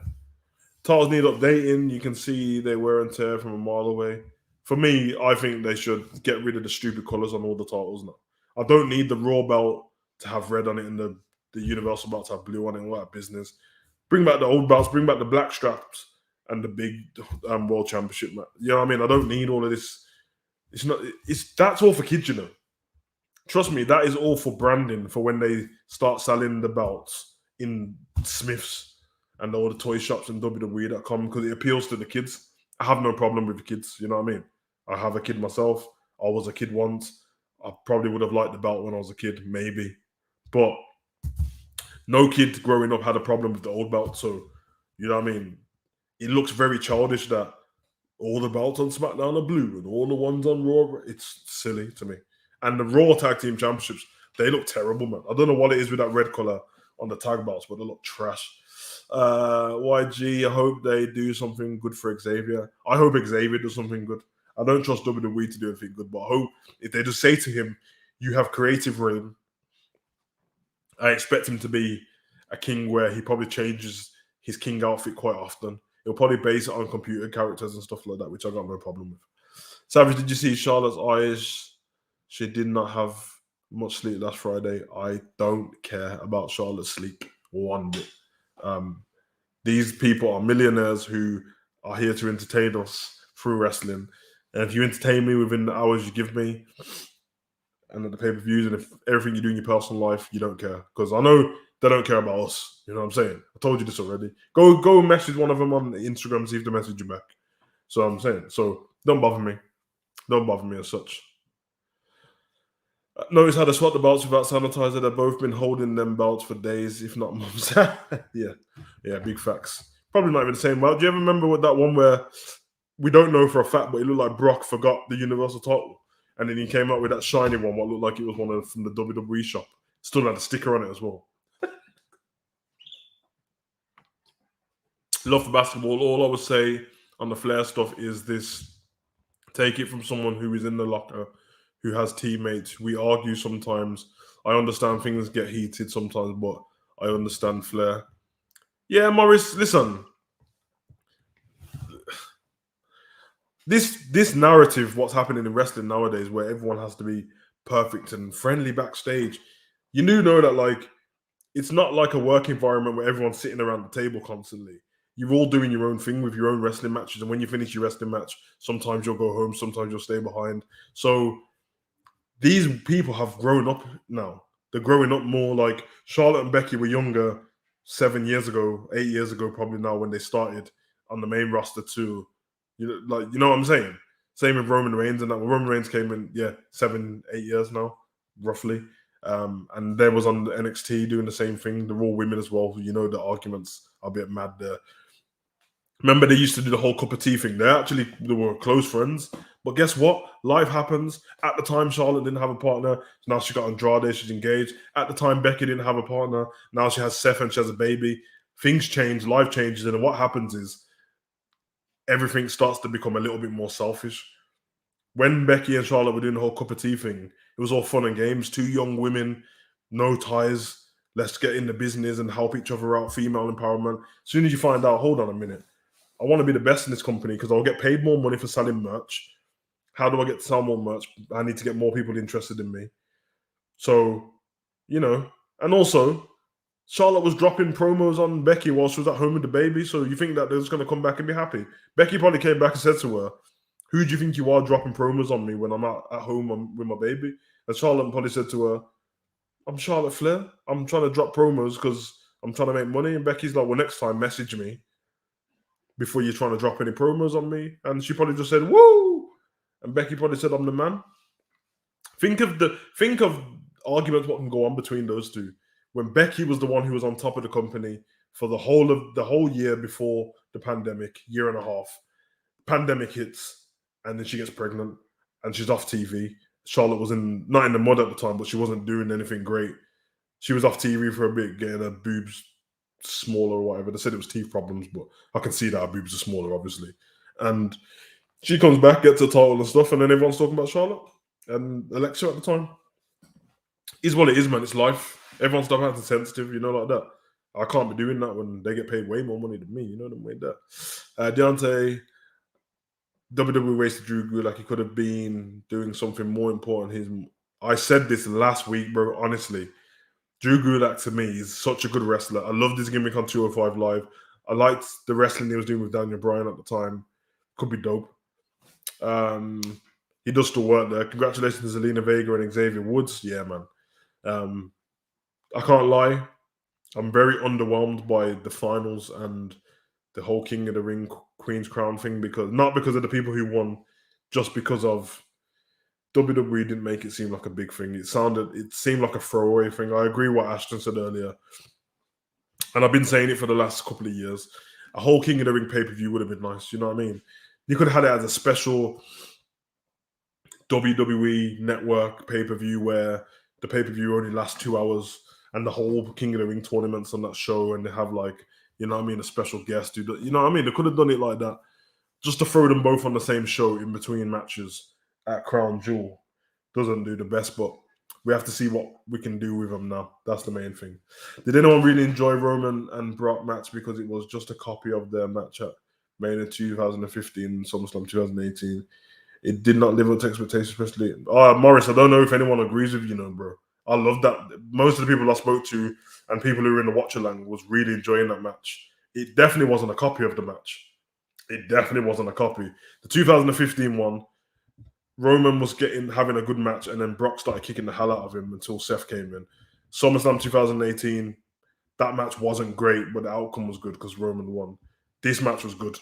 Titles need updating. You can see they wear and tear from a mile away. For me, I think they should get rid of the stupid colours on all the titles now. I don't need the Raw belt to have red on it and the Universal belt to have blue on it and all that business. Bring back the old belts, bring back the black straps and the big World Championship. You know what I mean? I don't need all of this. That's all for kids, you know. Trust me, that is all for branding for when they start selling the belts in Smiths and all the toy shops and WWE.com because it appeals to the kids. I have no problem with the kids, you know what I mean? I have a kid myself. I was a kid once. I probably would have liked the belt when I was a kid, maybe. But no kid growing up had a problem with the old belt. So, you know what I mean? It looks very childish that all the belts on SmackDown are blue and all the ones on Raw. It's silly to me. And the Raw Tag Team Championships, they look terrible, man. I don't know what it is with that red color on the tag belts, but they look trash. YG, I hope they do something good for Xavier. I hope Xavier does something good. I don't trust WWE to do anything good, but I hope if they just say to him, you have creative reign. I expect him to be a king where he probably changes his king outfit quite often. He'll probably base it on computer characters and stuff like that, which I got no problem with. Savage, did you see Charlotte's eyes? She did not have much sleep last Friday. I don't care about Charlotte's sleep one bit. These people are millionaires who are here to entertain us through wrestling. And if you entertain me within the hours you give me and at the pay-per-views and if everything you do in your personal life, you don't care. Because I know they don't care about us. You know what I'm saying? I told you this already. Go message one of them on Instagram, see if they message you back. So I'm saying. So don't bother me. Don't bother me as such. Notice how they swapped the belts without sanitizer. They've both been holding them belts for days, if not months. yeah, big facts. Probably not even the same belt. Do you ever remember with that one where we don't know for a fact, but it looked like Brock forgot the Universal title, and then he came out with that shiny one, what looked like it was one from the WWE shop. Still had a sticker on it as well. Love for basketball. All I would say on the Flair stuff is this: take it from someone who is in the locker, who has teammates. We argue sometimes. I understand things get heated sometimes, but I understand Flair. Yeah, Morris, listen. This narrative, what's happening in wrestling nowadays, where everyone has to be perfect and friendly backstage, you do know that, like, it's not like a work environment where everyone's sitting around the table constantly. You're all doing your own thing with your own wrestling matches, and when you finish your wrestling match, sometimes you'll go home, sometimes you'll stay behind. So these people have grown up now. They're growing up more. Like Charlotte and Becky were younger 7 years ago, 8 years ago, probably now when they started on the main roster too. You know what I'm saying? Same with Roman Reigns and that. When Roman Reigns came in, 7, 8 years now, roughly. And they was on the NXT doing the same thing. They're all women as well. You know the arguments are a bit mad there. Remember, they used to do the whole cup of tea thing. They were close friends. But guess what? Life happens. At the time, Charlotte didn't have a partner. So now she got Andrade. She's engaged. At the time, Becky didn't have a partner. Now she has Seth and she has a baby. Things change. Life changes. And what happens is everything starts to become a little bit more selfish. When Becky and Charlotte were doing the whole cup of tea thing, it was all fun and games. Two young women, no ties. Let's get in the business and help each other out. Female empowerment. As soon as you find out, hold on a minute. I want to be the best in this company because I'll get paid more money for selling merch. How do I get to sell more merch? I need to get more people interested in me. So, and also, Charlotte was dropping promos on Becky while she was at home with the baby. So you think that they're just going to come back and be happy? Becky probably came back and said to her, who do you think you are dropping promos on me when I'm at home with my baby? And Charlotte probably said to her, I'm Charlotte Flair. I'm trying to drop promos because I'm trying to make money. And Becky's like, well, next time, message me before you're trying to drop any promos on me. And she probably just said, woo! And Becky probably said, I'm the man. Think of arguments what can go on between those two. When Becky was the one who was on top of the company for the whole year before the pandemic, year and a half, pandemic hits, and then she gets pregnant and she's off TV. Charlotte was not in the mud at the time, but she wasn't doing anything great. She was off TV for a bit, getting her boobs smaller or whatever. They said it was teeth problems, but I can see that her boobs are smaller, obviously. And she comes back, gets a title and stuff, and then everyone's talking about Charlotte and Alexa at the time. Is what it is, man. It's life. Everyone's stuff acting sensitive, like that. I can't be doing that when they get paid way more money than me. You know them way that. Deontay, WWE wasted Drew Gulak. He could have been doing something more important. I said this last week, bro. Honestly, Drew Gulak to me is such a good wrestler. I loved his gimmick on 205 Live. I liked the wrestling he was doing with Daniel Bryan at the time. Could be dope. He does still work there. Congratulations to Zelina Vega and Xavier Woods. Yeah, man. I can't lie. I'm very underwhelmed by the finals and the whole King of the Ring Queen's Crown thing, not because of the people who won, just because of WWE didn't make it seem like a big thing. It seemed like a throwaway thing. I agree what Ashton said earlier, and I've been saying it for the last couple of years. A whole King of the Ring pay-per-view would have been nice. You know what I mean? You could have had it as a special WWE Network pay-per-view where the pay-per-view only lasts 2 hours and the whole King of the Ring tournament's on that show, and they have a special guest who, they could have done it like that, just to throw them both on the same show in between matches at Crown Jewel. Doesn't do the best, but we have to see what we can do with them now. That's the main thing. Did anyone really enjoy Roman and Brock match because it was just a copy of their match at Mania 2015 and SummerSlam 2018? It did not live up to expectations, especially. Morris, I don't know if anyone agrees with you, bro. I love that. Most of the people I spoke to and people who were in the Watcher Lang was really enjoying that match. It definitely wasn't a copy of the match. It definitely wasn't a copy. The 2015 one, Roman was having a good match, and then Brock started kicking the hell out of him until Seth came in. SummerSlam 2018, that match wasn't great, but the outcome was good because Roman won. This match was good.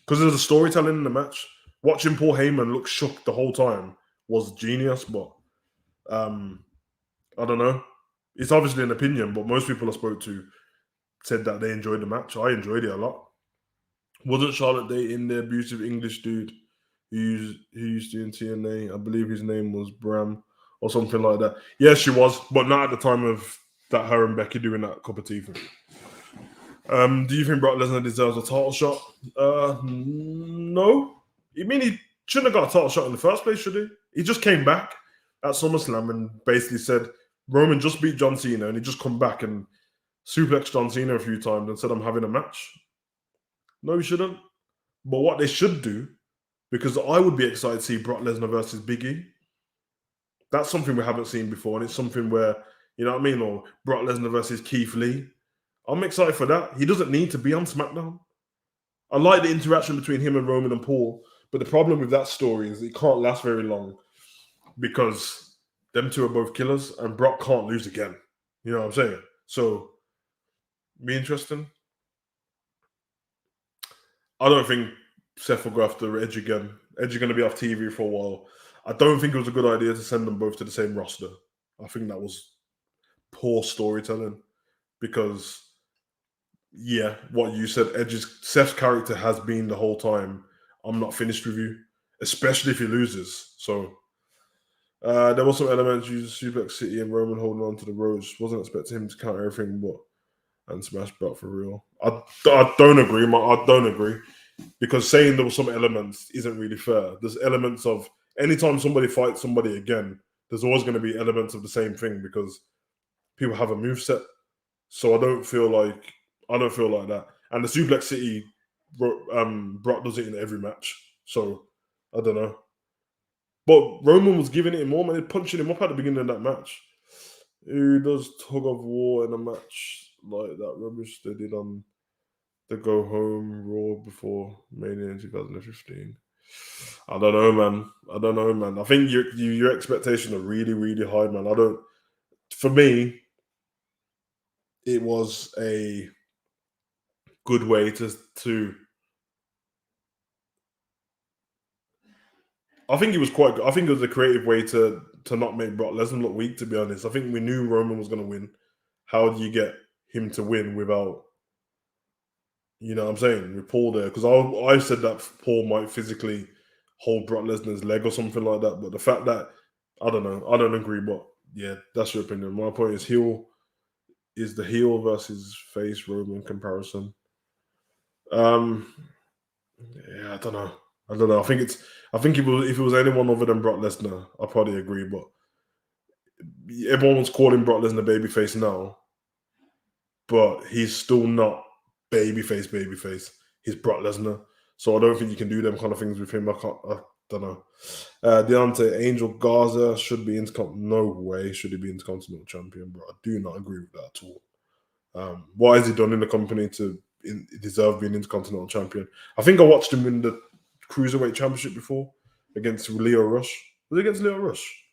Because there's a storytelling in the match. Watching Paul Heyman look shook the whole time was genius, but I don't know. It's obviously an opinion, but most people I spoke to said that they enjoyed the match. I enjoyed it a lot. Wasn't Charlotte dating the abusive English dude who used to in TNA? I believe his name was Bram or something like that. Yes, she was, but not at the time of that her and Becky doing that cup of tea thing. Do you think Brock Lesnar deserves a title shot? No. You mean he shouldn't have got a title shot in the first place, should he? He just came back at SummerSlam and basically said, Roman just beat John Cena, and he just come back and suplexed John Cena a few times and said, I'm having a match. No, he shouldn't. But what they should do, because I would be excited to see Brock Lesnar versus Big E. That's something we haven't seen before, and it's something where, you know what I mean, or Brock Lesnar versus Keith Lee. I'm excited for that. He doesn't need to be on SmackDown. I like the interaction between him and Roman and Paul, but the problem with that story is it can't last very long because them two are both killers and Brock can't lose again. You know what I'm saying? So, be interesting. I don't think Seth will go after Edge again. Edge is going to be off TV for a while. I don't think it was a good idea to send them both to the same roster. I think that was poor storytelling because, yeah, what you said, Seth's character has been the whole time, I'm not finished with you, especially if he loses. So, there was some elements using Suplex City and Roman holding on to the ropes. Wasn't expecting him to counter everything, and smash Brock for real. I don't agree. I don't agree because saying there was some elements isn't really fair. There's elements of anytime somebody fights somebody again, there's always going to be elements of the same thing because people have a moveset. So I don't feel like that. And the Suplex City, Brock does it in every match. So I don't know. But Roman was giving it more, man. They're punching him up at the beginning of that match. Who does tug of war in a match like that rubbish they did on the Go Home Raw before Mania in 2015? I don't know, man. I think your expectations are really, really high, man. For me, it was a good way to I think it was quite good. I think it was a creative way to not make Brock Lesnar look weak, to be honest. I think we knew Roman was going to win. How do you get him to win without, you know what I'm saying, with Paul there? Because I said that Paul might physically hold Brock Lesnar's leg or something like that. But the fact that, I don't know, I don't agree. But yeah, that's your opinion. My point is the heel versus face Roman comparison. Yeah, I don't know. I think if it was anyone other than Brock Lesnar, I'd probably agree. But everyone's calling Brock Lesnar babyface now, but he's still not babyface. He's Brock Lesnar, so I don't think you can do them kind of things with him. I don't know. Deontay Angel Garza should be no way should he be Intercontinental Champion, bro. I do not agree with that at all. What has he done in the company to deserve being Intercontinental Champion? I think I watched him in the Cruiserweight Championship before against Leo Rush. Was it against Leo Rush?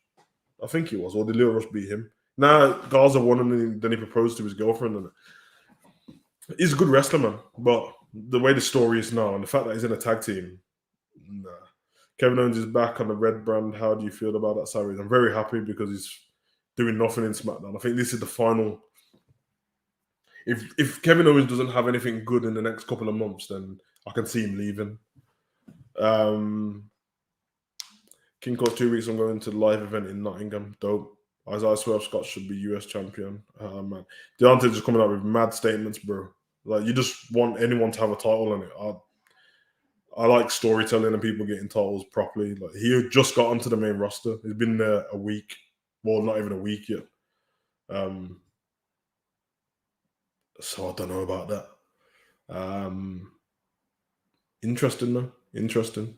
I think it was. Or did Leo Rush beat him? Nah, Garza won and then he proposed to his girlfriend. And he's a good wrestler, man. But the way the story is now and the fact that he's in a tag team, nah. Kevin Owens is back on the red brand. How do you feel about that, Savage? I'm very happy because he's doing nothing in SmackDown. I think this is the final. If Kevin Owens doesn't have anything good in the next couple of months, then I can see him leaving. King Court 2 weeks. I'm going to the live event in Nottingham. Dope. Isaiah Swerve Scott should be US champion. Man, Deontay just coming out with mad statements, bro. Like you just want anyone to have a title in it. I like storytelling and people getting titles properly. Like he just got onto the main roster. He's been there a week. Well, not even a week yet. So I don't know about that. Interesting though. Interesting.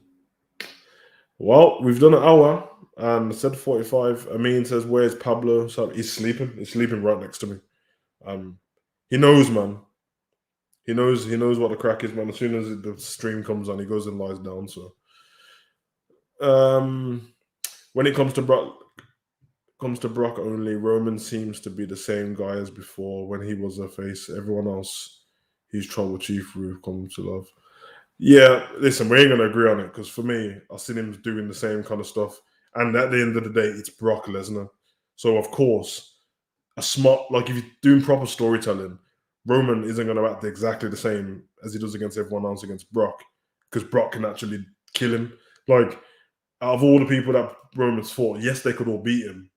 Well, we've done an hour and said 45. Amin says, "Where's Pablo?" So he's sleeping. He's sleeping right next to me. He knows, man. He knows what the crack is, man. As soon as the stream comes on, he goes and lies down. So, when it comes to Brock only, Roman seems to be the same guy as before when he was a face. Everyone else, he's Trouble Chief we've come to love. Yeah, listen, we ain't gonna agree on it because for me, I've seen him doing the same kind of stuff, and at the end of the day, it's Brock Lesnar. So of course, if you're doing proper storytelling, Roman isn't going to act exactly the same as he does against everyone else against Brock, because Brock can actually kill him. Like, out of all the people that Roman's fought, yes, they could all beat him,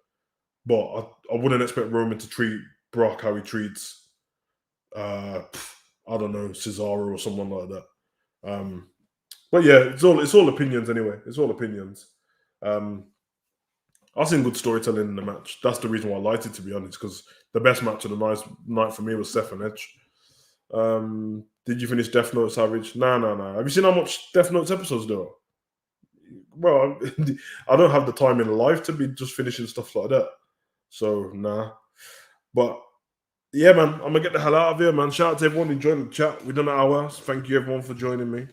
but I wouldn't expect Roman to treat Brock how he treats, I don't know, Cesaro or someone like that. But yeah, it's all opinions anyway. It's all opinions. I've seen good storytelling in the match. That's the reason why I liked it, to be honest, because the best match of the night for me was Seth and Edge. Did you finish Death Note, Savage? No. Have you seen how much Death Note's episodes there are? Well, I don't have the time in life to be just finishing stuff like that. So, nah. But, yeah, man, I'm going to get the hell out of here, man. Shout out to everyone who joined the chat. We've done an hour. Thank you, everyone, for joining me.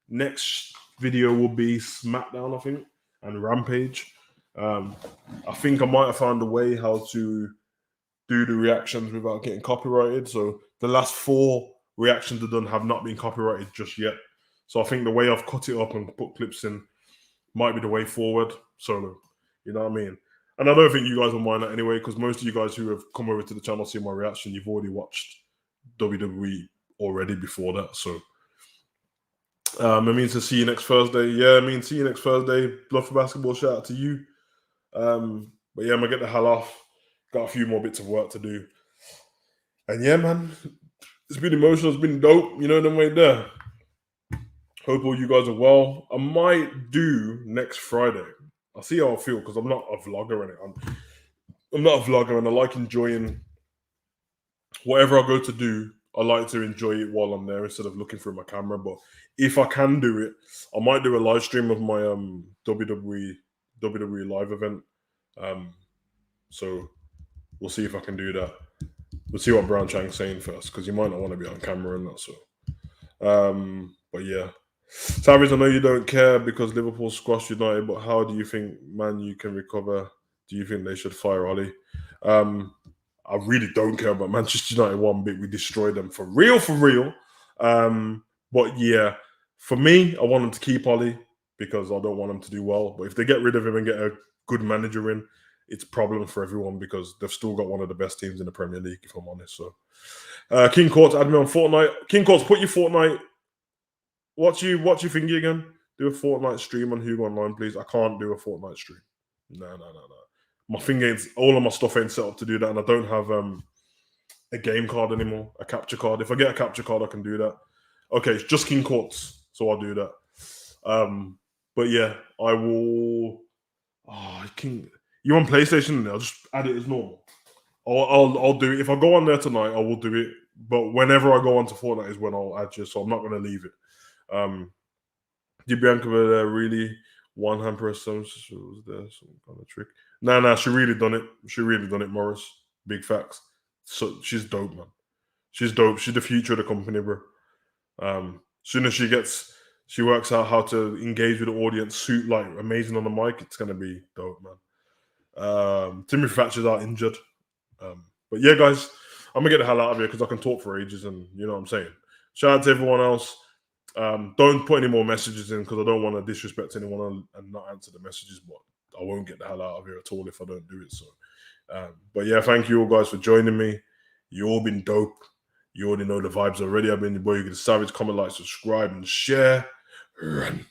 Next video will be SmackDown, I think, and Rampage. I think I might have found a way how to do the reactions without getting copyrighted. So the last 4 reactions I've done have not been copyrighted just yet. So I think the way I've cut it up and put clips in might be the way forward. So, you know what I mean? And I don't think you guys will mind that anyway, because most of you guys who have come over to the channel see my reaction, you've already watched WWE already before that. So, I mean, to see you next Thursday. Yeah, I mean, see you next Thursday. Love for basketball. Shout out to you. But yeah, I'm gonna get the hell off. Got a few more bits of work to do. And yeah, man, it's been emotional. It's been dope. You know, them way there. Hope all you guys are well. I might do next Friday. I'll see how I feel because I'm not a vlogger in it. I'm not a vlogger, and I like enjoying whatever I go to do. I like to enjoy it while I'm there instead of looking through my camera. But if I can do it, I might do a live stream of my WWE live event. So we'll see if I can do that. We'll see what Brown Chang's saying first, because you might not want to be on camera and that. So, but yeah, Savage, I know you don't care because Liverpool squashed United, but how do you think Man U can recover? Do you think they should fire Ollie? I really don't care about Manchester United one bit. We destroyed them for real. But yeah, for me, I want them to keep Ollie. because I don't want them to do well. But if they get rid of him and get a good manager in, it's a problem for everyone because they've still got one of the best teams in the Premier League, if I'm honest. So, King Courts, add me on Fortnite. King Courts, put your Fortnite. What's your thingy again? Do a Fortnite stream on HUGO Online, please. I can't do a Fortnite stream. No. My thing ain't, all of my stuff ain't set up to do that, and I don't have a game card anymore, a capture card. If I get a capture card, I can do that. Okay, it's just King Courts, so I'll do that. But yeah, I will. You on PlayStation? I'll just add it as normal. I'll do it. If I go on there tonight, I will do it. But whenever I go onto Fortnite is when I'll add you, so I'm not going to leave it. Did Bianca really one hand press some? Was there some kind of trick? Nah, she really done it. She really done it, Morris. Big facts. So she's dope, man. She's dope. She's the future of the company, bro. Soon as she works out how to engage with the audience, suit like amazing on the mic, it's gonna be dope, man. Timothy Thatcher's out injured. But yeah, guys, I'm gonna get the hell out of here because I can talk for ages, and you know what I'm saying. Shout out to everyone else. Don't put any more messages in because I don't want to disrespect anyone and not answer the messages, but I won't get the hell out of here at all if I don't do it. So, but yeah, thank you all guys for joining me. You all been dope. You already know the vibes already. I've been your boy, you can savage, comment, like, subscribe, and share. Run.